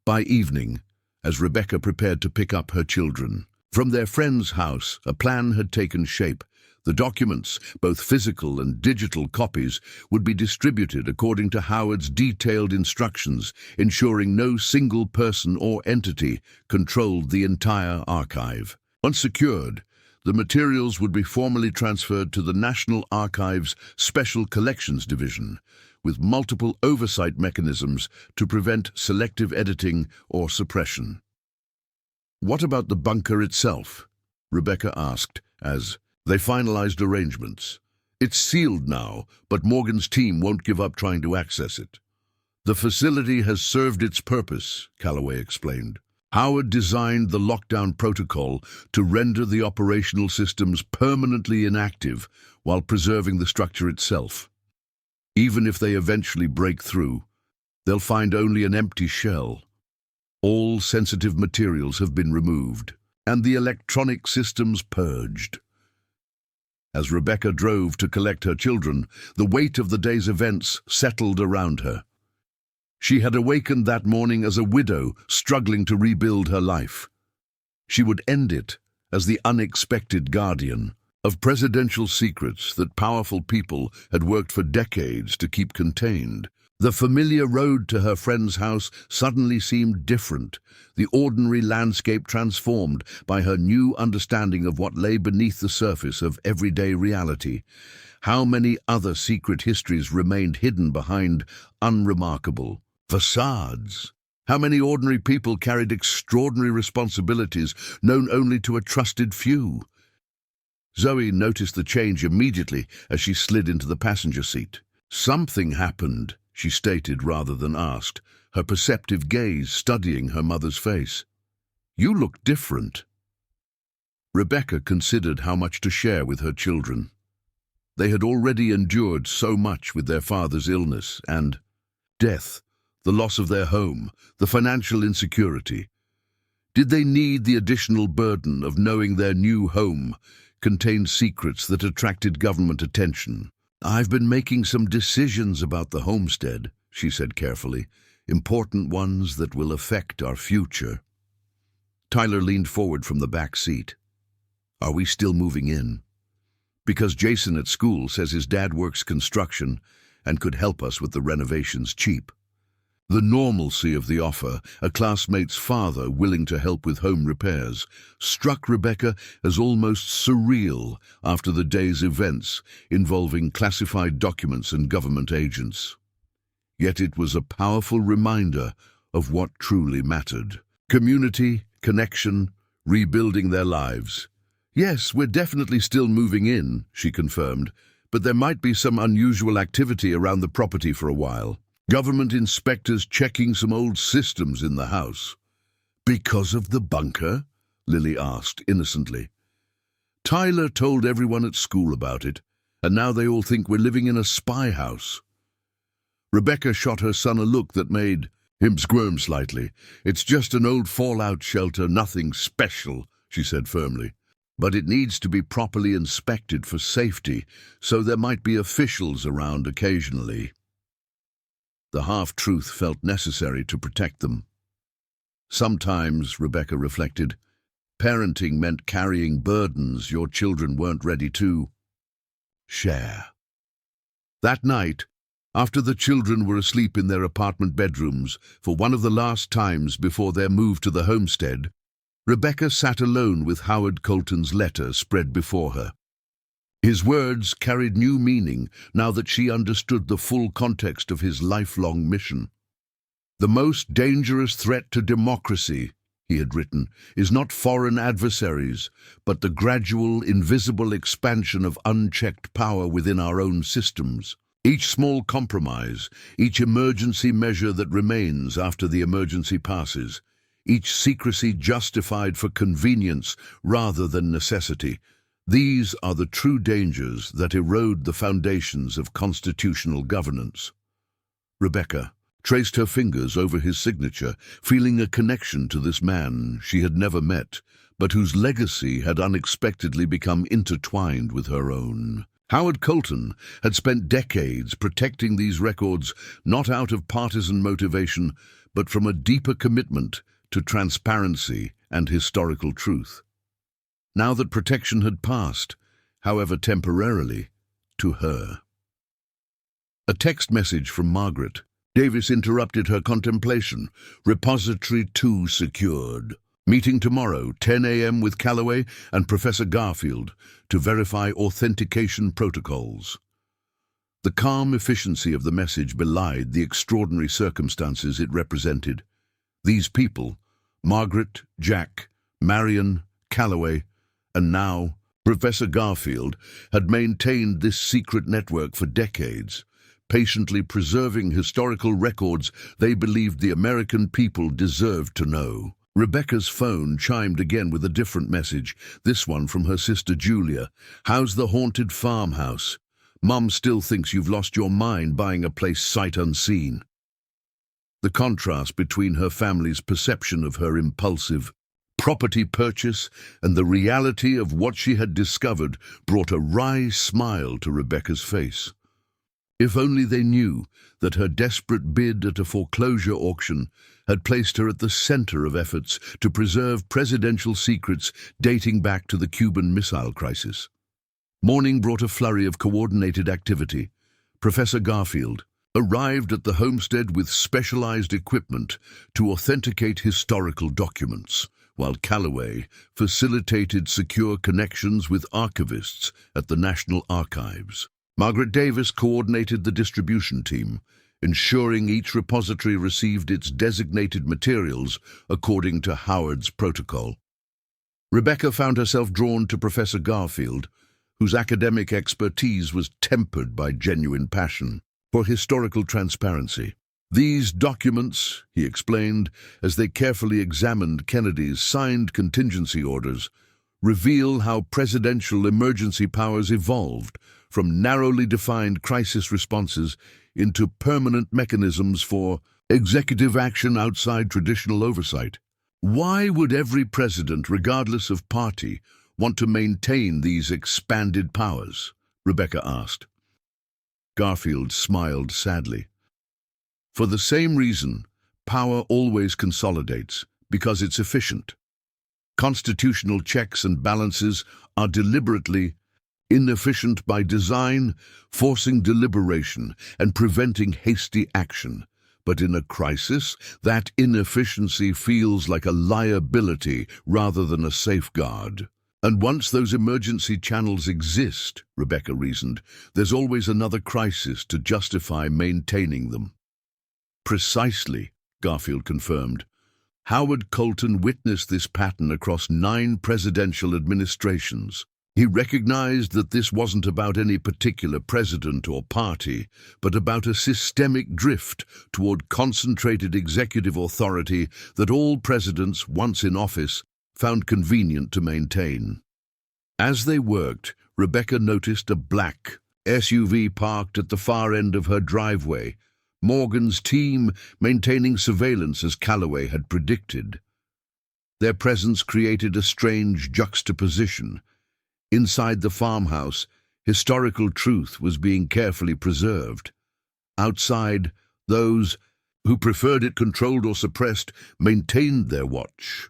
By evening, as Rebecca prepared to pick up her children from their friend's house, a plan had taken shape. The documents, both physical and digital copies, would be distributed according to Howard's detailed instructions, ensuring no single person or entity controlled the entire archive. Once secured, the materials would be formally transferred to the National Archives Special Collections Division, with multiple oversight mechanisms to prevent selective editing or suppression. "What about the bunker itself?" Rebecca asked, as they finalized arrangements. "It's sealed now, but Morgan's team won't give up trying to access it." "The facility has served its purpose," Calloway explained. "Howard designed the lockdown protocol to render the operational systems permanently inactive while preserving the structure itself. Even if they eventually break through, They'll find only an empty shell. All sensitive materials have been removed, and the electronic systems purged. As Rebecca drove to collect her children, the weight of the day's events settled around her. She had awakened that morning as a widow struggling to rebuild her life. She would end it as the unexpected guardian of presidential secrets that powerful people had worked for decades to keep contained. The familiar road to her friend's house suddenly seemed different, the ordinary landscape transformed by her new understanding of what lay beneath the surface of everyday reality. How many other secret histories remained hidden behind unremarkable facades? How many ordinary people carried extraordinary responsibilities known only to a trusted few? Zoe noticed the change immediately as she slid into the passenger seat. "Something happened," she stated rather than asked, her perceptive gaze studying her mother's face. "You look different." Rebecca considered how much to share with her children. They had already endured so much with their father's illness and death, the loss of their home, the financial insecurity. Did they need the additional burden of knowing their new home contained secrets that attracted government attention? "I've been making some decisions about the homestead," she said carefully, "important ones that will affect our future." Tyler leaned forward from the back seat. "Are we still moving in?" "Because Jason at school says his dad works construction and could help us with the renovations cheap." The normalcy of the offer, a classmate's father willing to help with home repairs, struck Rebecca as almost surreal after the day's events involving classified documents and government agents. Yet it was a powerful reminder of what truly mattered. Community, connection, rebuilding their lives. "Yes, we're definitely still moving in," she confirmed, "but there might be some unusual activity around the property for a while. Government inspectors checking some old systems in the house." "Because of the bunker?" Lily asked innocently. "Tyler told everyone at school about it, and now they all think we're living in a spy house." Rebecca shot her son a look that made him squirm slightly. "It's just an old fallout shelter, nothing special," she said firmly. "But it needs to be properly inspected for safety, so there might be officials around occasionally." The half-truth felt necessary to protect them. Sometimes, Rebecca reflected, parenting meant carrying burdens your children weren't ready to share. That night, after the children were asleep in their apartment bedrooms for one of the last times before their move to the homestead, Rebecca sat alone with Howard Colton's letter spread before her. His words carried new meaning now that she understood the full context of his lifelong mission. "The most dangerous threat to democracy," he had written, "is not foreign adversaries, but the gradual, invisible expansion of unchecked power within our own systems. Each small compromise, each emergency measure that remains after the emergency passes, each secrecy justified for convenience rather than necessity, these are the true dangers that erode the foundations of constitutional governance." Rebecca traced her fingers over his signature, feeling a connection to this man she had never met, but whose legacy had unexpectedly become intertwined with her own. Howard Colton had spent decades protecting these records, not out of partisan motivation, but from a deeper commitment to transparency and historical truth. Now that protection had passed, however temporarily, to her. A text message from Margaret. Davis interrupted her contemplation. "Repository 2 secured. Meeting tomorrow, 10 a.m. with Calloway and Professor Garfield to verify authentication protocols." The calm efficiency of the message belied the extraordinary circumstances it represented. These people, Margaret, Jack, Marion, Calloway, and now Professor Garfield, had maintained this secret network for decades, patiently preserving historical records they believed the American people deserved to know. Rebecca's phone chimed again with a different message, this one from her sister Julia. "How's the haunted farmhouse? Mum still thinks you've lost your mind buying a place sight unseen." The contrast between her family's perception of her impulsive property purchase and the reality of what she had discovered brought a wry smile to Rebecca's face. If only they knew that her desperate bid at a foreclosure auction had placed her at the center of efforts to preserve presidential secrets dating back to the Cuban Missile Crisis. Morning brought a flurry of coordinated activity. Professor Garfield arrived at the homestead with specialized equipment to authenticate historical documents, while Calloway facilitated secure connections with archivists at the National Archives. Margaret Davis coordinated the distribution team, ensuring each repository received its designated materials according to Howard's protocol. Rebecca found herself drawn to Professor Garfield, whose academic expertise was tempered by genuine passion for historical transparency. These documents, he explained, as they carefully examined Kennedy's signed contingency orders, reveal how presidential emergency powers evolved from narrowly defined crisis responses into permanent mechanisms for executive action outside traditional oversight. Why would every president, regardless of party, want to maintain these expanded powers? Rebecca asked. Garfield smiled sadly. For the same reason, power always consolidates, because it's efficient. Constitutional checks and balances are deliberately inefficient by design, forcing deliberation and preventing hasty action. But in a crisis, that inefficiency feels like a liability rather than a safeguard. And once those emergency channels exist, Rebecca reasoned, there's always another crisis to justify maintaining them. Precisely, Garfield confirmed. Howard Colton witnessed this pattern across 9 presidential administrations. He recognized that this wasn't about any particular president or party, but about a systemic drift toward concentrated executive authority that all presidents, once in office, found convenient to maintain. As they worked, Rebecca noticed a black SUV parked at the far end of her driveway, Morgan's team maintaining surveillance as Calloway had predicted. Their presence created a strange juxtaposition. Inside the farmhouse, historical truth was being carefully preserved. Outside, those who preferred it controlled or suppressed maintained their watch.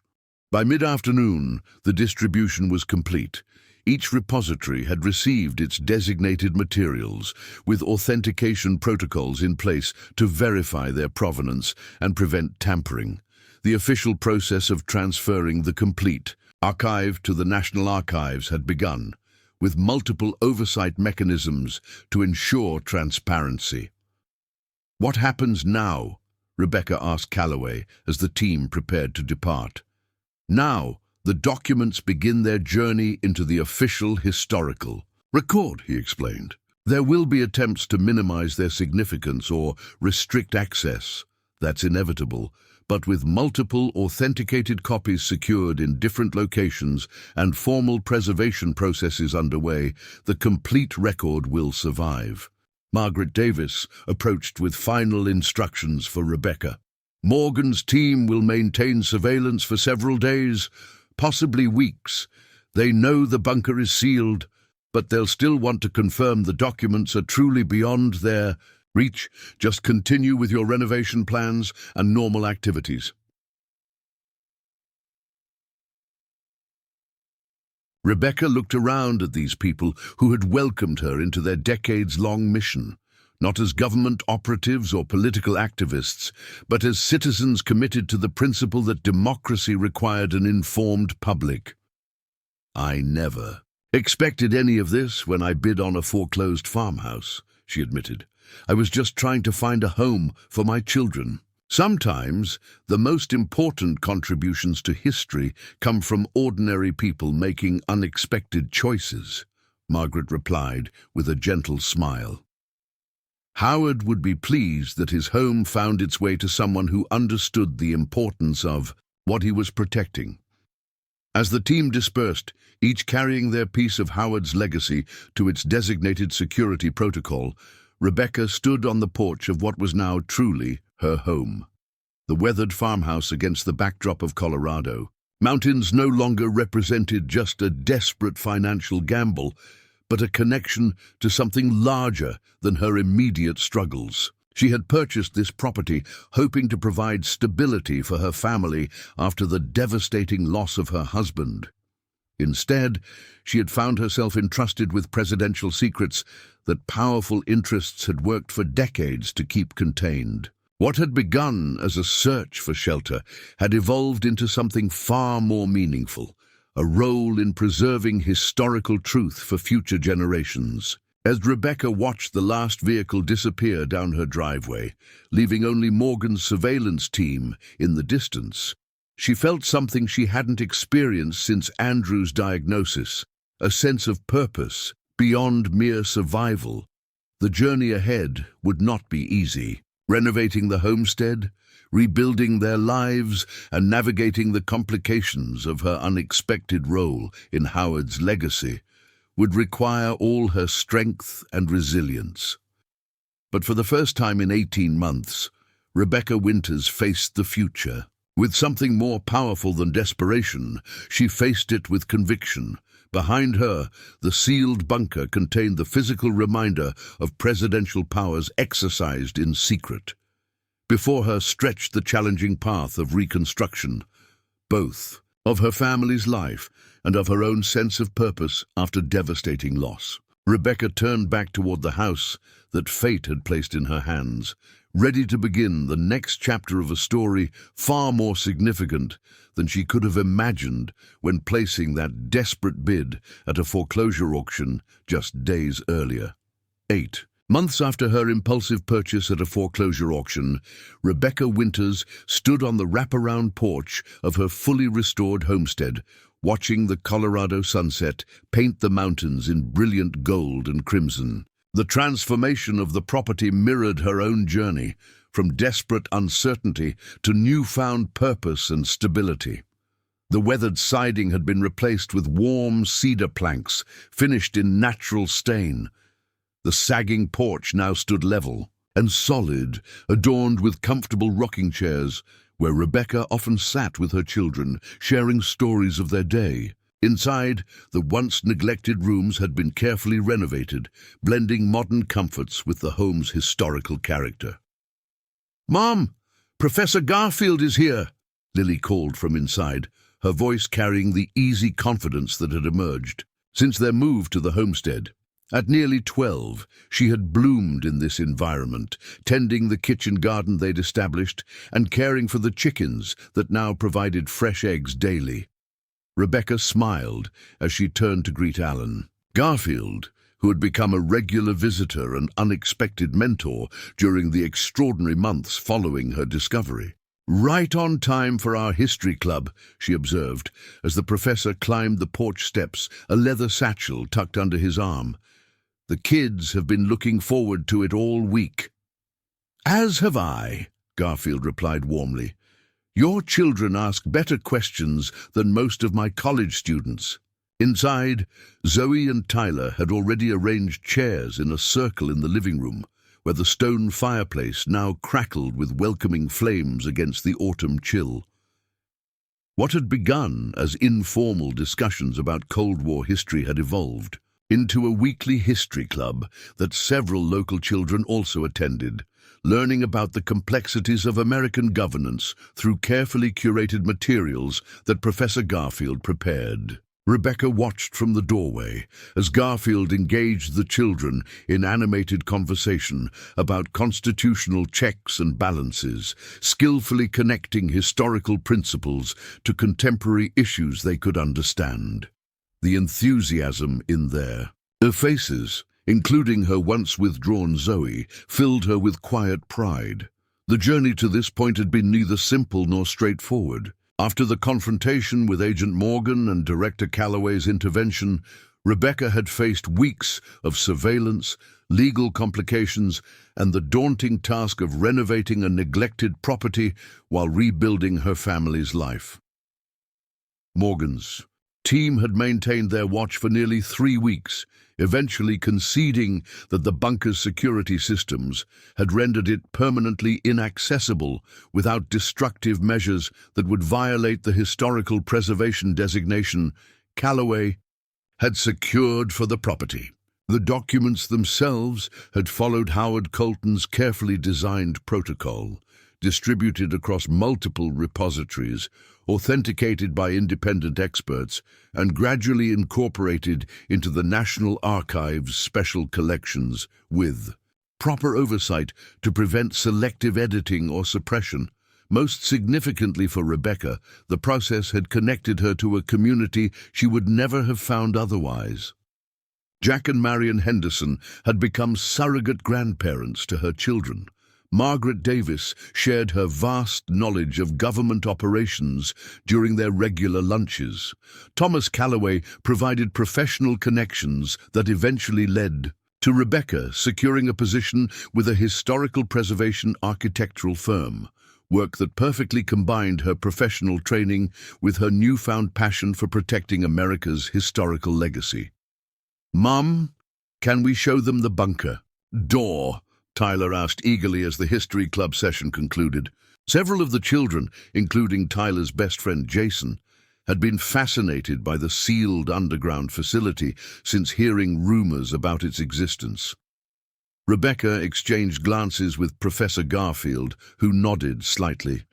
By mid-afternoon, the distribution was complete. Each repository had received its designated materials, with authentication protocols in place to verify their provenance and prevent tampering. The official process of transferring the complete archive to the National Archives had begun, with multiple oversight mechanisms to ensure transparency. "What happens now?" Rebecca asked Calloway as the team prepared to depart. "Now, the documents begin their journey into the official historical record," he explained. "There will be attempts to minimize their significance or restrict access. That's inevitable. But with multiple authenticated copies secured in different locations and formal preservation processes underway, the complete record will survive." Margaret Davis approached with final instructions for Rebecca. "Morgan's team will maintain surveillance for several days, possibly weeks. They know the bunker is sealed, but they'll still want to confirm the documents are truly beyond their reach. Just continue with your renovation plans and normal activities." Rebecca looked around at these people who had welcomed her into their decades-long mission, not as government operatives or political activists, but as citizens committed to the principle that democracy required an informed public. "I never expected any of this when I bid on a foreclosed farmhouse," she admitted. "I was just trying to find a home for my children." Sometimes, the most important contributions to history come from ordinary people making unexpected choices, Margaret replied with a gentle smile. Howard would be pleased that his home found its way to someone who understood the importance of what he was protecting. As the team dispersed, each carrying their piece of Howard's legacy to its designated security protocol, Rebecca stood on the porch of what was now truly her home. the weathered farmhouse against the backdrop of Colorado. Mountains no longer represented just a desperate financial gamble, but a connection to something larger than her immediate struggles. She had purchased this property hoping to provide stability for her family after the devastating loss of her husband. Instead, she had found herself entrusted with presidential secrets that powerful interests had worked for decades to keep contained. What had begun as a search for shelter had evolved into something far more meaningful, a role in preserving historical truth for future generations. As Rebecca watched the last vehicle disappear down her driveway, leaving only Morgan's surveillance team in the distance, she felt something she hadn't experienced since Andrew's diagnosis, a sense of purpose beyond mere survival. The journey ahead would not be easy. Renovating the homestead, rebuilding their lives, and navigating the complications of her unexpected role in Howard's legacy would require all her strength and resilience. But for the first time in 18 months, Rebecca Winters faced the future. With something more powerful than desperation, she faced it with conviction. Behind her, the sealed bunker contained the physical reminder of presidential powers exercised in secret. Before her stretched the challenging path of reconstruction, both of her family's life and of her own sense of purpose after devastating loss. Rebecca turned back toward the house that fate had placed in her hands, ready to begin the next chapter of a story far more significant than she could have imagined when placing that desperate bid at a foreclosure auction just days earlier. 8 months after her impulsive purchase at a foreclosure auction, Rebecca Winters stood on the wraparound porch of her fully restored homestead, watching the Colorado sunset paint the mountains in brilliant gold and crimson. The transformation of the property mirrored her own journey, from desperate uncertainty to newfound purpose and stability. The weathered siding had been replaced with warm cedar planks, finished in natural stain. The sagging porch now stood level and solid, adorned with comfortable rocking chairs, where Rebecca often sat with her children, sharing stories of their day. Inside, the once-neglected rooms had been carefully renovated, blending modern comforts with the home's historical character. "Mom, Professor Garfield is here," Lily called from inside, her voice carrying the easy confidence that had emerged since their move to the homestead. At nearly 12, she had bloomed in this environment, tending the kitchen garden they'd established and caring for the chickens that now provided fresh eggs daily. Rebecca smiled as she turned to greet Alan. Garfield, who had become a regular visitor and unexpected mentor during the extraordinary months following her discovery. "Right on time for our history club," she observed, as the professor climbed the porch steps, a leather satchel tucked under his arm. "The kids have been looking forward to it all week." "As have I," Garfield replied warmly. "Your children ask better questions than most of my college students." Inside, Zoe and Tyler had already arranged chairs in a circle in the living room, where the stone fireplace now crackled with welcoming flames against the autumn chill. What had begun as informal discussions about Cold War history had evolved into a weekly history club that several local children also attended, learning about the complexities of American governance through carefully curated materials that Professor Garfield prepared. Rebecca watched from the doorway as Garfield engaged the children in animated conversation about constitutional checks and balances, skillfully connecting historical principles to contemporary issues they could understand. The enthusiasm in their faces, including her once withdrawn Zoe, filled her with quiet pride. The journey to this point had been neither simple nor straightforward. After the confrontation with Agent Morgan and Director Calloway's intervention, Rebecca had faced weeks of surveillance, legal complications, and the daunting task of renovating a neglected property while rebuilding her family's life. Morgan's team had maintained their watch for nearly 3 weeks, eventually conceding that the bunker's security systems had rendered it permanently inaccessible without destructive measures that would violate the historical preservation designation Callaway had secured for the property. The documents themselves had followed Howard Colton's carefully designed protocol, distributed across multiple repositories, authenticated by independent experts, and gradually incorporated into the National Archives' special collections with proper oversight to prevent selective editing or suppression. Most significantly for Rebecca, the process had connected her to a community she would never have found otherwise. Jack and Marion Henderson had become surrogate grandparents to her children. Margaret Davis shared her vast knowledge of government operations during their regular lunches. Thomas Callaway provided professional connections that eventually led to Rebecca securing a position with a historical preservation architectural firm, work that perfectly combined her professional training with her newfound passion for protecting America's historical legacy. "Mom, can we show them the bunker?" "Door," Tyler asked eagerly as the History Club session concluded. Several of the children, including Tyler's best friend Jason, had been fascinated by the sealed underground facility since hearing rumors about its existence. Rebecca exchanged glances with Professor Garfield, who nodded slightly.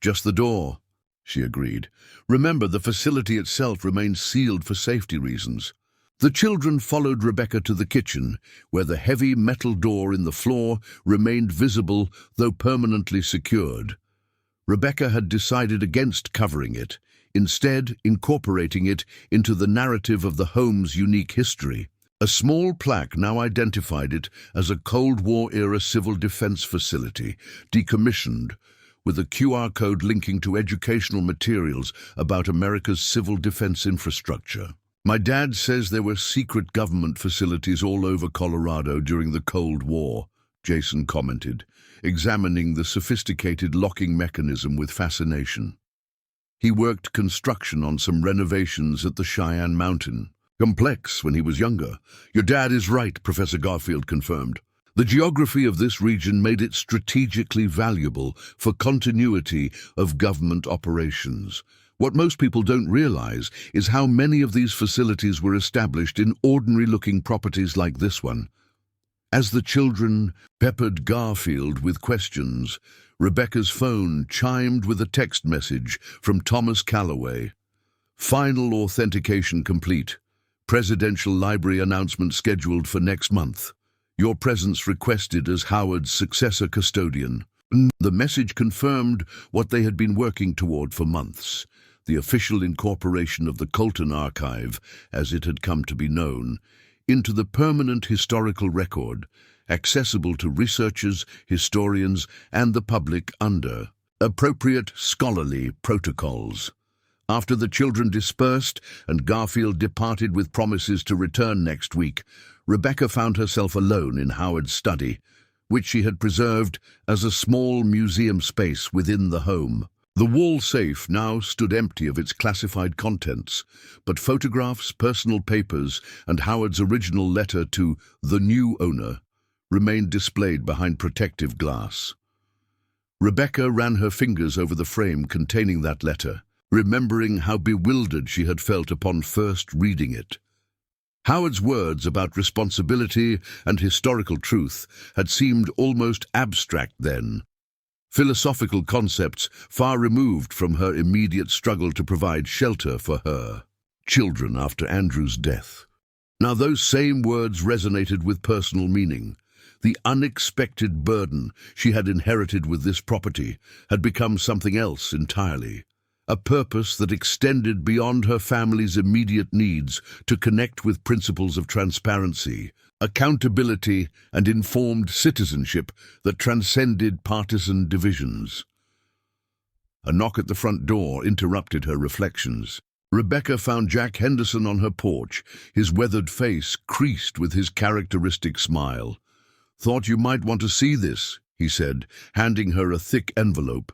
"Just the door," she agreed. "Remember, the facility itself remains sealed for safety reasons." The children followed Rebecca to the kitchen, where the heavy metal door in the floor remained visible, though permanently secured. Rebecca had decided against covering it, instead incorporating it into the narrative of the home's unique history. A small plaque now identified it as a Cold War-era civil defense facility, decommissioned, with a QR code linking to educational materials about America's civil defense infrastructure. "My dad says there were secret government facilities all over Colorado during the Cold War," Jason commented, examining the sophisticated locking mechanism with fascination. He worked construction on some renovations at the Cheyenne Mountain. "Complex when he was younger." "Your dad is right," Professor Garfield confirmed. The geography of this region made it strategically valuable for continuity of government operations. What most people don't realize is how many of these facilities were established in ordinary-looking properties like this one. As the children peppered Garfield with questions, Rebecca's phone chimed with a text message from Thomas Callaway. "Final authentication complete. Presidential Library announcement scheduled for next month. Your presence requested as Howard's successor custodian." The message confirmed what they had been working toward for months: the official incorporation of the Colton Archive, as it had come to be known, into the permanent historical record, accessible to researchers, historians, and the public under appropriate scholarly protocols. After the children dispersed and Garfield departed with promises to return next week, Rebecca found herself alone in Howard's study, which she had preserved as a small museum space within the home. The wall safe now stood empty of its classified contents, but photographs, personal papers, and Howard's original letter to the new owner remained displayed behind protective glass. Rebecca ran her fingers over the frame containing that letter, remembering how bewildered she had felt upon first reading it. Howard's words about responsibility and historical truth had seemed almost abstract then, philosophical concepts far removed from her immediate struggle to provide shelter for her children after Andrew's death. Now those same words resonated with personal meaning. The unexpected burden she had inherited with this property had become something else entirely, a purpose that extended beyond her family's immediate needs to connect with principles of transparency, accountability, and informed citizenship that transcended partisan divisions. A knock at the front door interrupted her reflections. Rebecca found Jack Henderson on her porch, his weathered face creased with his characteristic smile. "Thought you might want to see this," he said, handing her a thick envelope.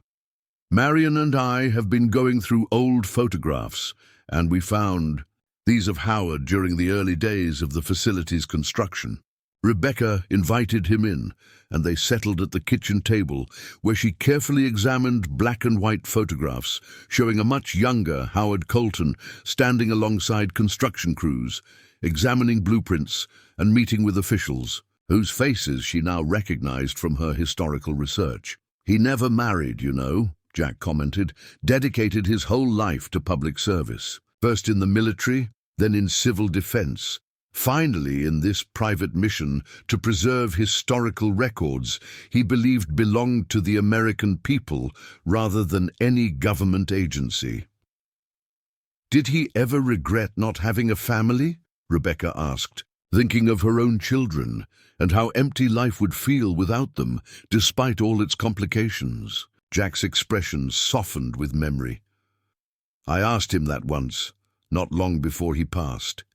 "Marion and I have been going through old photographs, and we found these of Howard during the early days of the facility's construction. Rebecca invited him in, and they settled at the kitchen table, where she carefully examined black and white photographs showing a much younger Howard Colton standing alongside construction crews, examining blueprints and meeting with officials, whose faces she now recognized from her historical research. "He never married, you know," Jack commented, "dedicated his whole life to public service, first in the military, then in civil defense. Finally, in this private mission to preserve historical records he believed belonged to the American people rather than any government agency." "Did he ever regret not having a family?" Rebecca asked, thinking of her own children and how empty life would feel without them, despite all its complications. Jack's expression softened with memory. "I asked him that once, not long before he passed.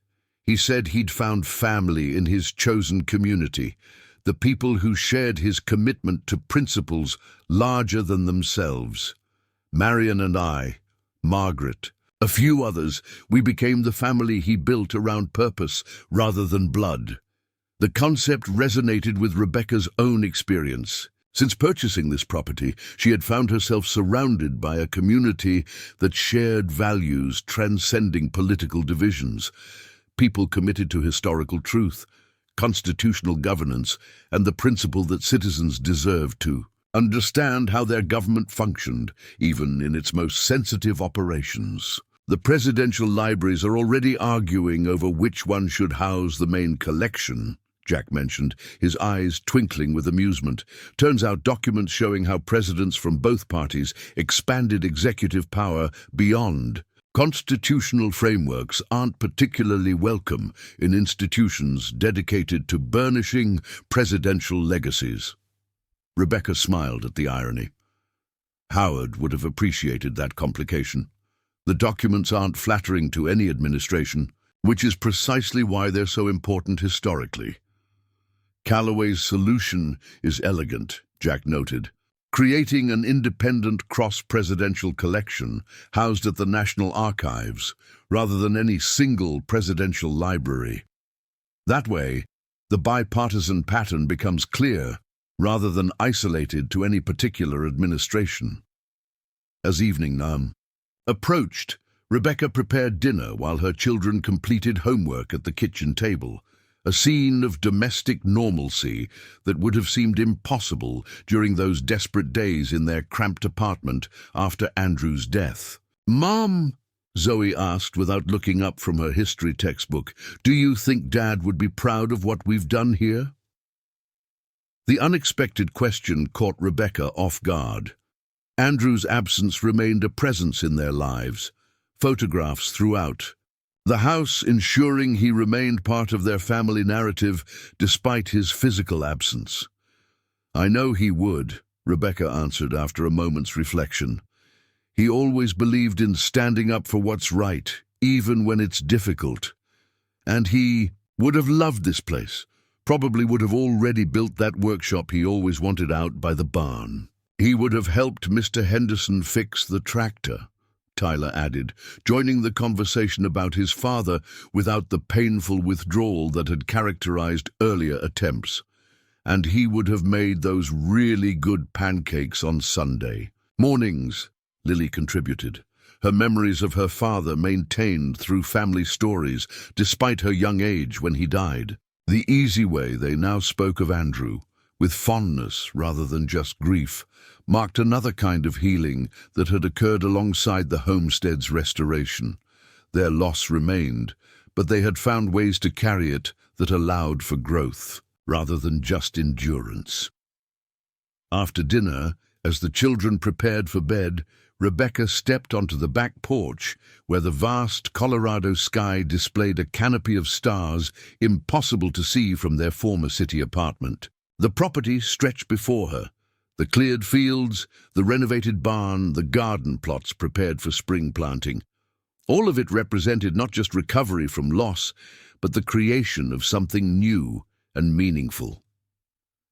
He said he'd found family in his chosen community, the people who shared his commitment to principles larger than themselves. Marion and I, Margaret, a few others, we became the family he built around purpose rather than blood." The concept resonated with Rebecca's own experience. Since purchasing this property, she had found herself surrounded by a community that shared values transcending political divisions. People committed to historical truth, constitutional governance, and the principle that citizens deserve to understand how their government functioned, even in its most sensitive operations. The presidential libraries are already arguing over which one should house the main collection, Jack mentioned, his eyes twinkling with amusement. Turns out documents showing how presidents from both parties expanded executive power beyond constitutional frameworks aren't particularly welcome in institutions dedicated to burnishing presidential legacies. Rebecca smiled at the irony. Howard would have appreciated that complication. The documents aren't flattering to any administration, which is precisely why they're so important historically. Calloway's solution is elegant, Jack noted, creating an independent cross-presidential collection housed at the National Archives rather than any single presidential library. That way, the bipartisan pattern becomes clear rather than isolated to any particular administration. As evening approached, Rebecca prepared dinner while her children completed homework at the kitchen table, a scene of domestic normalcy that would have seemed impossible during those desperate days in their cramped apartment after Andrew's death. "Mom," Zoe asked without looking up from her history textbook, "do you think Dad would be proud of what we've done here?" The unexpected question caught Rebecca off guard. Andrew's absence remained a presence in their lives, photographs throughout, the house ensuring he remained part of their family narrative despite his physical absence. "I know he would," Rebecca answered after a moment's reflection. "He always believed in standing up for what's right, even when it's difficult. And he would have loved this place, probably would have already built that workshop he always wanted out by the barn. He would have helped Mr. Henderson fix the tractor," Tyler added, joining the conversation about his father without the painful withdrawal that had characterized earlier attempts. "And he would have made those really good pancakes on Sunday mornings," Lily contributed, her memories of her father maintained through family stories despite her young age when he died. The easy way they now spoke of Andrew, with fondness rather than just grief, marked another kind of healing that had occurred alongside the homestead's restoration. Their loss remained, but they had found ways to carry it that allowed for growth, rather than just endurance. After dinner, as the children prepared for bed, Rebecca stepped onto the back porch, where the vast Colorado sky displayed a canopy of stars impossible to see from their former city apartment. The property stretched before her, the cleared fields, the renovated barn, the garden plots prepared for spring planting. All of it represented not just recovery from loss, but the creation of something new and meaningful.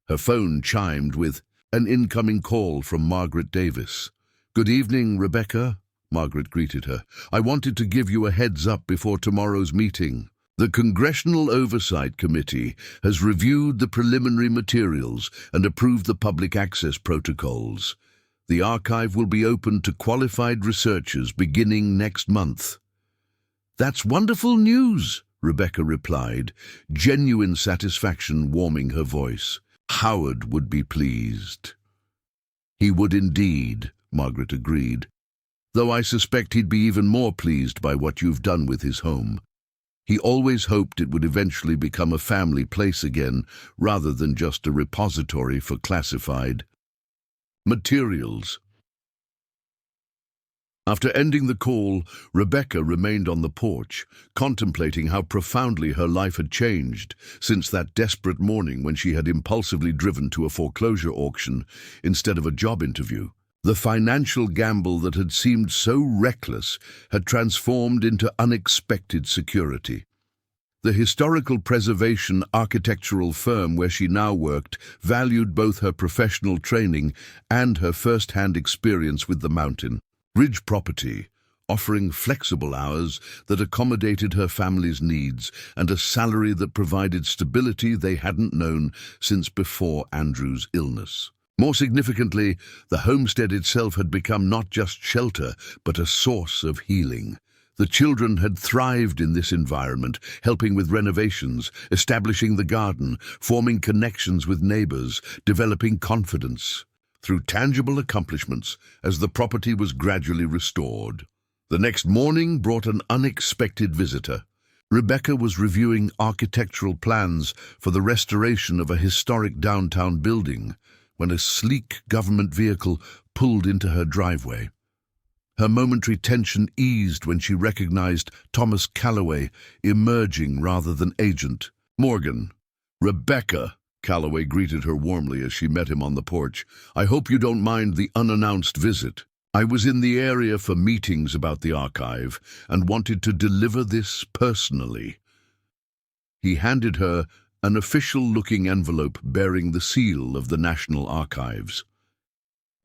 Her phone chimed with an incoming call from Margaret Davis. "Good evening, Rebecca," Margaret greeted her. "I wanted to give you a heads up before tomorrow's meeting. The Congressional Oversight Committee has reviewed the preliminary materials and approved the public access protocols. The archive will be open to qualified researchers beginning next month." "That's wonderful news," Rebecca replied, genuine satisfaction warming her voice. "Howard would be pleased." "He would indeed," Margaret agreed, "though I suspect he'd be even more pleased by what you've done with his home. He always hoped it would eventually become a family place again, rather than just a repository for classified materials." After ending the call, Rebecca remained on the porch, contemplating how profoundly her life had changed since that desperate morning when she had impulsively driven to a foreclosure auction instead of a job interview. The financial gamble that had seemed so reckless had transformed into unexpected security. The historical preservation architectural firm where she now worked valued both her professional training and her first-hand experience with the mountain. Ridge property, offering flexible hours that accommodated her family's needs and a salary that provided stability they hadn't known since before Andrew's illness. More significantly, the homestead itself had become not just shelter, but a source of healing. The children had thrived in this environment, helping with renovations, establishing the garden, forming connections with neighbors, developing confidence through tangible accomplishments as the property was gradually restored. The next morning brought an unexpected visitor. Rebecca was reviewing architectural plans for the restoration of a historic downtown building when a sleek government vehicle pulled into her driveway. Her momentary tension eased when she recognized Thomas Calloway emerging rather than agent. "Morgan." "Rebecca," Calloway greeted her warmly as she met him on the porch. "I hope you don't mind the unannounced visit. I was in the area for meetings about the archive and wanted to deliver this personally." He handed her an official-looking envelope bearing the seal of the National Archives.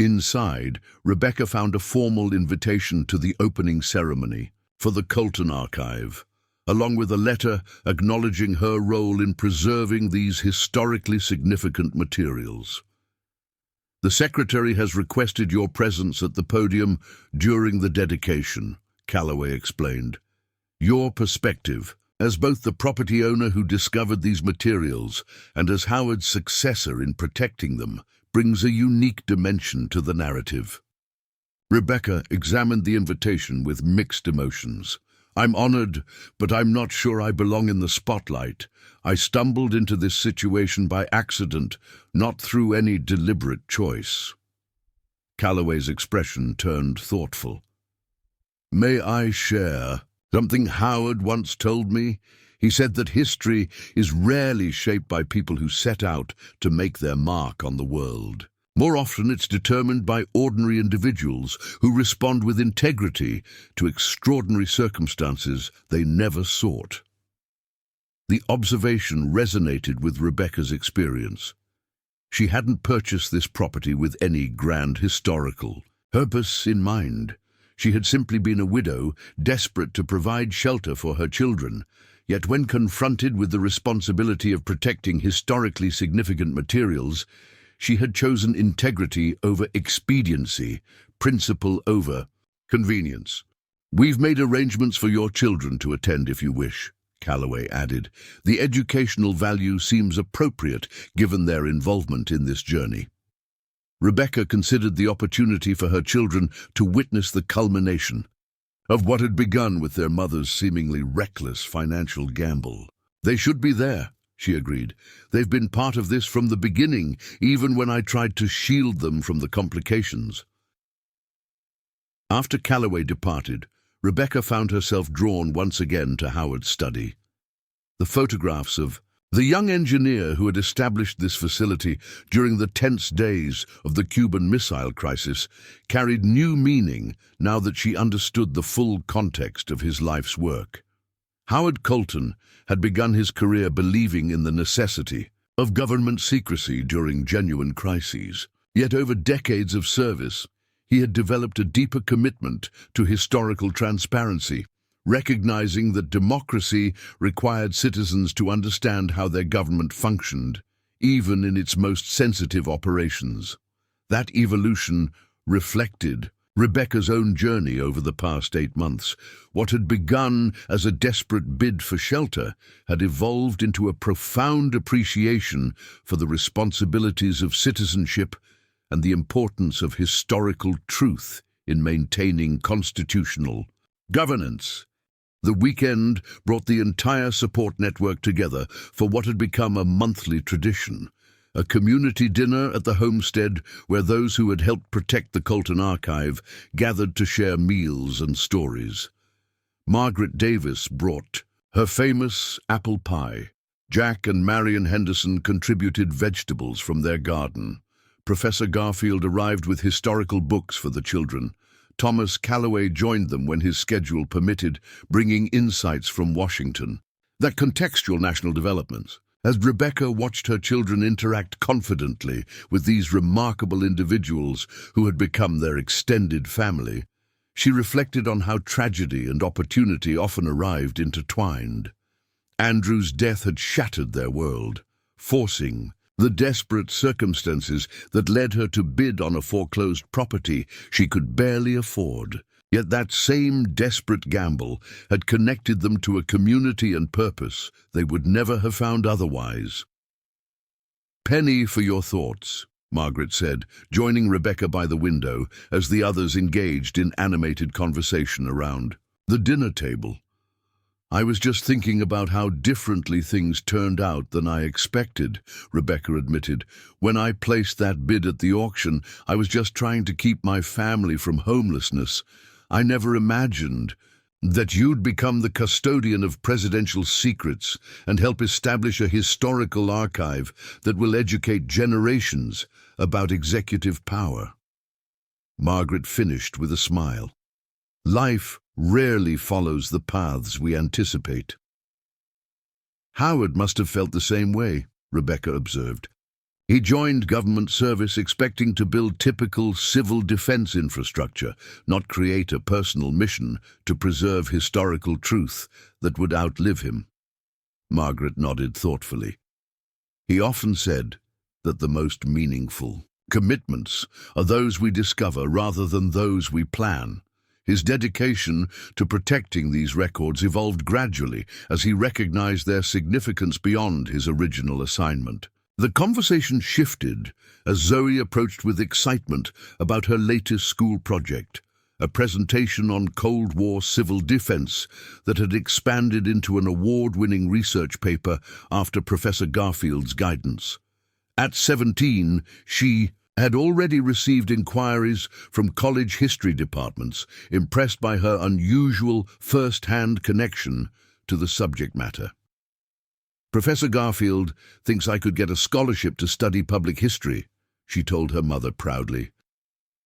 Inside, Rebecca found a formal invitation to the opening ceremony for the Colton Archive, along with a letter acknowledging her role in preserving these historically significant materials. "The Secretary has requested your presence at the podium during the dedication," Calloway explained. "Your perspective, as both the property owner who discovered these materials and as Howard's successor in protecting them, brings a unique dimension to the narrative." Rebecca examined the invitation with mixed emotions. "I'm honored, but I'm not sure I belong in the spotlight. I stumbled into this situation by accident, not through any deliberate choice." Calloway's expression turned thoughtful. "May I share something Howard once told me? He said that history is rarely shaped by people who set out to make their mark on the world. More often it's determined by ordinary individuals who respond with integrity to extraordinary circumstances they never sought." The observation resonated with Rebecca's experience. She hadn't purchased this property with any grand historical purpose in mind. She had simply been a widow, desperate to provide shelter for her children. Yet when confronted with the responsibility of protecting historically significant materials, she had chosen integrity over expediency, principle over convenience. "We've made arrangements for your children to attend if you wish," Calloway added. "The educational value seems appropriate given their involvement in this journey." Rebecca considered the opportunity for her children to witness the culmination of what had begun with their mother's seemingly reckless financial gamble. "They should be there," she agreed. "They've been part of this from the beginning, even when I tried to shield them from the complications." After Calloway departed, Rebecca found herself drawn once again to Howard's study. The photographs of the young engineer who had established this facility during the tense days of the Cuban Missile Crisis carried new meaning now that she understood the full context of his life's work. Howard Colton had begun his career believing in the necessity of government secrecy during genuine crises. Yet over decades of service, he had developed a deeper commitment to historical transparency, recognizing that democracy required citizens to understand how their government functioned, even in its most sensitive operations. That evolution reflected Rebecca's own journey over the past 8 months. What had begun as a desperate bid for shelter had evolved into a profound appreciation for the responsibilities of citizenship and the importance of historical truth in maintaining constitutional governance. The weekend brought the entire support network together for what had become a monthly tradition, a community dinner at the homestead where those who had helped protect the Colton archive gathered to share meals and stories. Margaret Davis brought her famous apple pie. Jack and Marion Henderson contributed vegetables from their garden. Professor Garfield arrived with historical books for the children. Thomas Calloway joined them when his schedule permitted, bringing insights from Washington. That contextual national developments. As Rebecca watched her children interact confidently with these remarkable individuals who had become their extended family, she reflected on how tragedy and opportunity often arrived intertwined. Andrew's death had shattered their world, forcing the desperate circumstances that led her to bid on a foreclosed property she could barely afford. Yet that same desperate gamble had connected them to a community and purpose they would never have found otherwise. "Penny for your thoughts," Margaret said, joining Rebecca by the window as the others engaged in animated conversation around the dinner table. "I was just thinking about how differently things turned out than I expected," Rebecca admitted. "When I placed that bid at the auction, I was just trying to keep my family from homelessness. I never imagined that you'd become the custodian of presidential secrets and help establish a historical archive that will educate generations about executive power." Margaret finished with a smile. "Life rarely follows the paths we anticipate." "Howard must have felt the same way," Rebecca observed. "He joined government service expecting to build typical civil defense infrastructure, not create a personal mission to preserve historical truth that would outlive him." Margaret nodded thoughtfully. "He often said that the most meaningful commitments are those we discover rather than those we plan." His dedication to protecting these records evolved gradually as he recognized their significance beyond his original assignment. The conversation shifted as Zoe approached with excitement about her latest school project, a presentation on Cold War civil defense that had expanded into an award-winning research paper after Professor Garfield's guidance. At 17, she had already received inquiries from college history departments, impressed by her unusual first-hand connection to the subject matter. "Professor Garfield thinks I could get a scholarship to study public history," she told her mother proudly.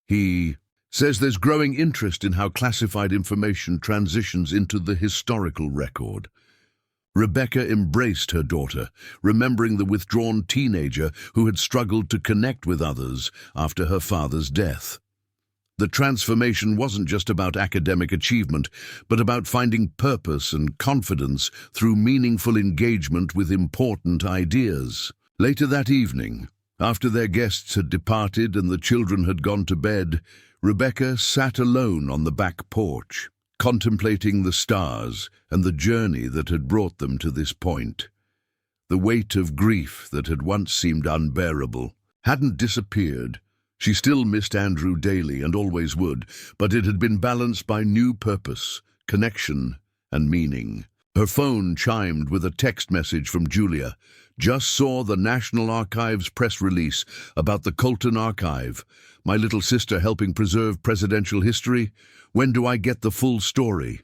"He says there's growing interest in how classified information transitions into the historical record." Rebecca embraced her daughter, remembering the withdrawn teenager who had struggled to connect with others after her father's death. The transformation wasn't just about academic achievement, but about finding purpose and confidence through meaningful engagement with important ideas. Later that evening, after their guests had departed and the children had gone to bed, Rebecca sat alone on the back porch, contemplating the stars and the journey that had brought them to this point. The weight of grief that had once seemed unbearable hadn't disappeared. She still missed Andrew daily and always would, but it had been balanced by new purpose, connection, and meaning. Her phone chimed with a text message from Julia. "Just saw the National Archives press release about the Colton Archive. My little sister helping preserve presidential history. When do I get the full story?"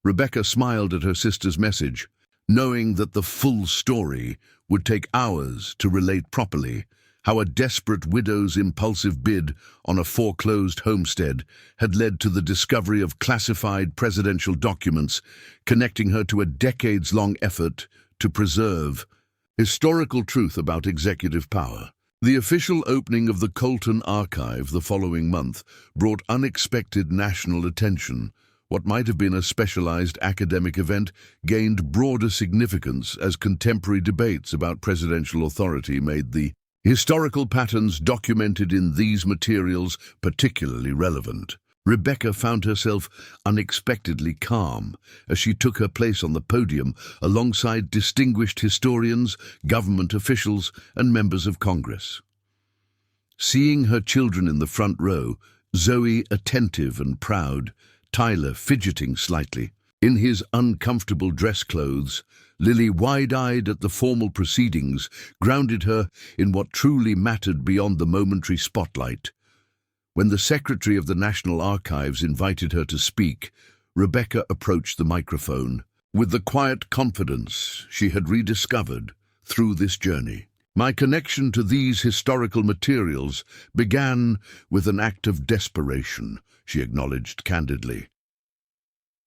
Rebecca smiled at her sister's message, knowing that the full story would take hours to relate properly. How a desperate widow's impulsive bid on a foreclosed homestead had led to the discovery of classified presidential documents, connecting her to a decades-long effort to preserve historical truth about executive power. The official opening of the Colton Archive the following month brought unexpected national attention. What might have been a specialized academic event gained broader significance as contemporary debates about presidential authority made the historical patterns documented in these materials particularly relevant. Rebecca found herself unexpectedly calm as she took her place on the podium alongside distinguished historians, government officials, and members of Congress. Seeing her children in the front row, Zoe attentive and proud, Tyler fidgeting slightly, in his uncomfortable dress clothes, Lily wide-eyed at the formal proceedings, grounded her in what truly mattered beyond the momentary spotlight. When the Secretary of the National Archives invited her to speak, Rebecca approached the microphone with the quiet confidence she had rediscovered through this journey. My connection to these historical materials began with an act of desperation, she acknowledged candidly.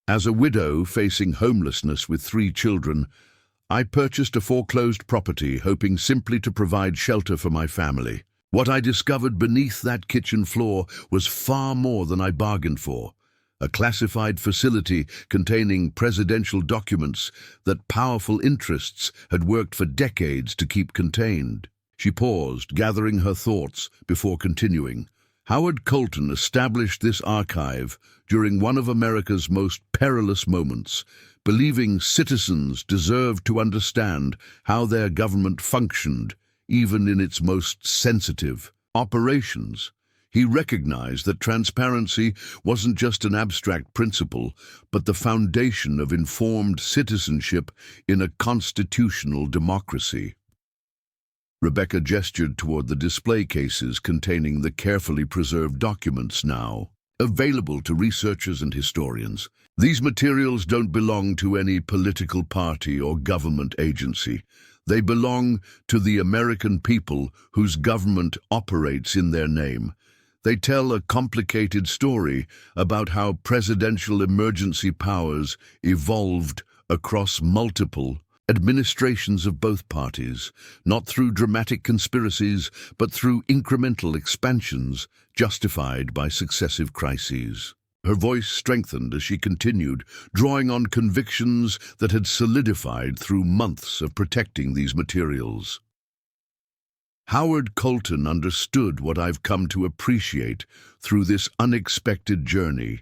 As a widow facing homelessness with 3 children, I purchased a foreclosed property hoping simply to provide shelter for my family. What I discovered beneath that kitchen floor was far more than I bargained for. A classified facility containing presidential documents that powerful interests had worked for decades to keep contained. She paused, gathering her thoughts before continuing. Howard Colton established this archive during one of America's most perilous moments, believing citizens deserved to understand how their government functioned, even in its most sensitive operations. He recognized that transparency wasn't just an abstract principle, but the foundation of informed citizenship in a constitutional democracy. Rebecca gestured toward the display cases containing the carefully preserved documents now available to researchers and historians. These materials don't belong to any political party or government agency. They belong to the American people whose government operates in their name. They tell a complicated story about how presidential emergency powers evolved across multiple administrations of both parties, not through dramatic conspiracies, but through incremental expansions justified by successive crises. Her voice strengthened as she continued, drawing on convictions that had solidified through months of protecting these materials. Howard Colton understood what I've come to appreciate through this unexpected journey,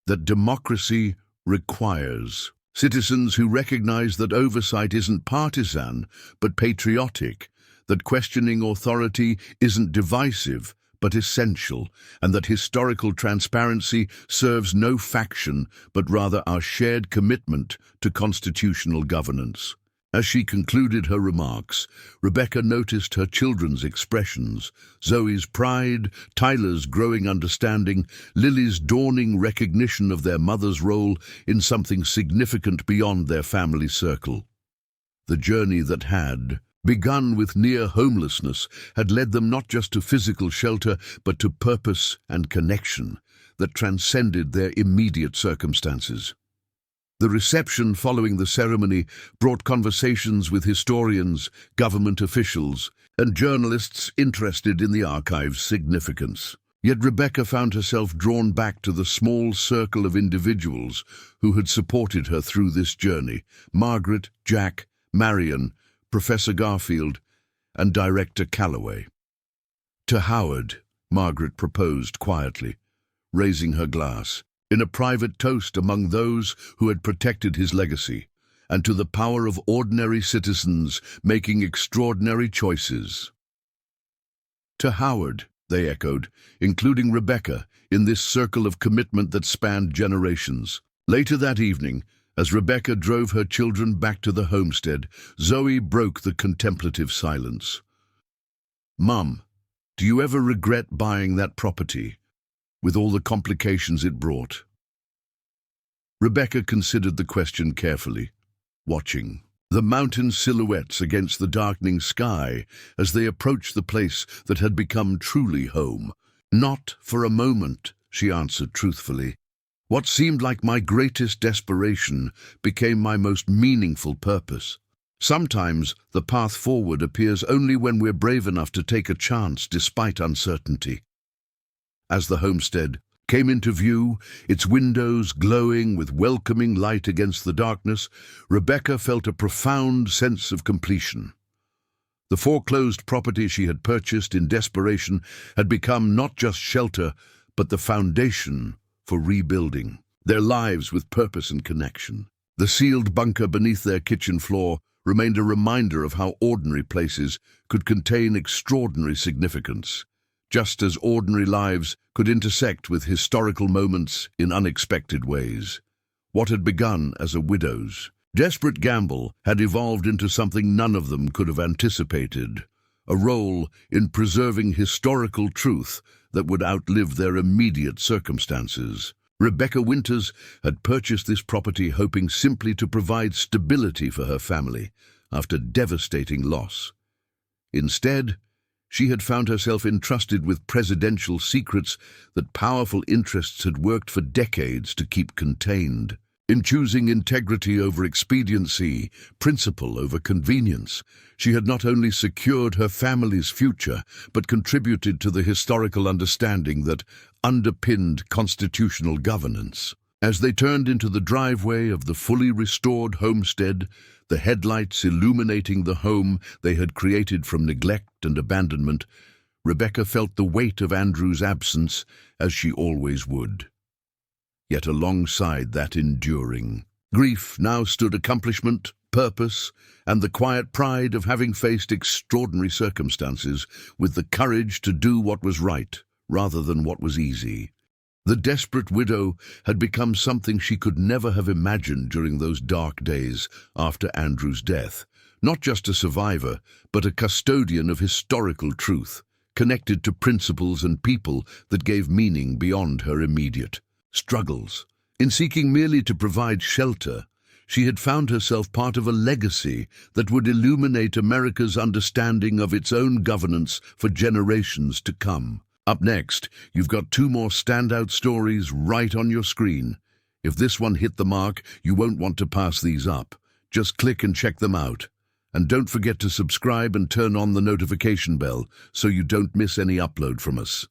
that democracy requires citizens who recognize that oversight isn't partisan, but patriotic, that questioning authority isn't divisive, but essential, and that historical transparency serves no faction, but rather our shared commitment to constitutional governance. As she concluded her remarks, Rebecca noticed her children's expressions, Zoe's pride, Tyler's growing understanding, Lily's dawning recognition of their mother's role in something significant beyond their family circle. The journey that had begun with near homelessness had led them not just to physical shelter, but to purpose and connection that transcended their immediate circumstances. The reception following the ceremony brought conversations with historians, government officials, and journalists interested in the archive's significance. Yet Rebecca found herself drawn back to the small circle of individuals who had supported her through this journey: Margaret, Jack, Marion, Professor Garfield, and Director Calloway. To Howard, Margaret proposed quietly, raising her glass, in a private toast among those who had protected his legacy, and to the power of ordinary citizens making extraordinary choices. To Howard, they echoed, including Rebecca, in this circle of commitment that spanned generations. Later that evening, as Rebecca drove her children back to the homestead, Zoe broke the contemplative silence. "Mum, do you ever regret buying that property, with all the complications it brought?" Rebecca considered the question carefully, watching the mountain silhouettes against the darkening sky as they approached the place that had become truly home. "Not for a moment," she answered truthfully. "What seemed like my greatest desperation became my most meaningful purpose. Sometimes the path forward appears only when we're brave enough to take a chance despite uncertainty. As the homestead came into view, its windows glowing with welcoming light against the darkness, Rebecca felt a profound sense of completion. The foreclosed property she had purchased in desperation had become not just shelter, but the foundation for rebuilding their lives with purpose and connection. The sealed bunker beneath their kitchen floor remained a reminder of how ordinary places could contain extraordinary significance, just as ordinary lives could intersect with historical moments in unexpected ways. What had begun as a widow's desperate gamble had evolved into something none of them could have anticipated, a role in preserving historical truth that would outlive their immediate circumstances. Rebecca Winters had purchased this property hoping simply to provide stability for her family after devastating loss. Instead, she had found herself entrusted with presidential secrets that powerful interests had worked for decades to keep contained. In choosing integrity over expediency, principle over convenience, she had not only secured her family's future, but contributed to the historical understanding that underpinned constitutional governance. As they turned into the driveway of the fully restored homestead, the headlights illuminating the home they had created from neglect and abandonment, Rebecca felt the weight of Andrew's absence, as she always would. Yet alongside that enduring grief now stood accomplishment, purpose, and the quiet pride of having faced extraordinary circumstances with the courage to do what was right rather than what was easy. The desperate widow had become something she could never have imagined during those dark days after Andrew's death. Not just a survivor, but a custodian of historical truth, connected to principles and people that gave meaning beyond her immediate struggles. In seeking merely to provide shelter, she had found herself part of a legacy that would illuminate America's understanding of its own governance for generations to come. Up next, you've got two more standout stories right on your screen. If this one hit the mark, you won't want to pass these up. Just click and check them out. And don't forget to subscribe and turn on the notification bell so you don't miss any upload from us.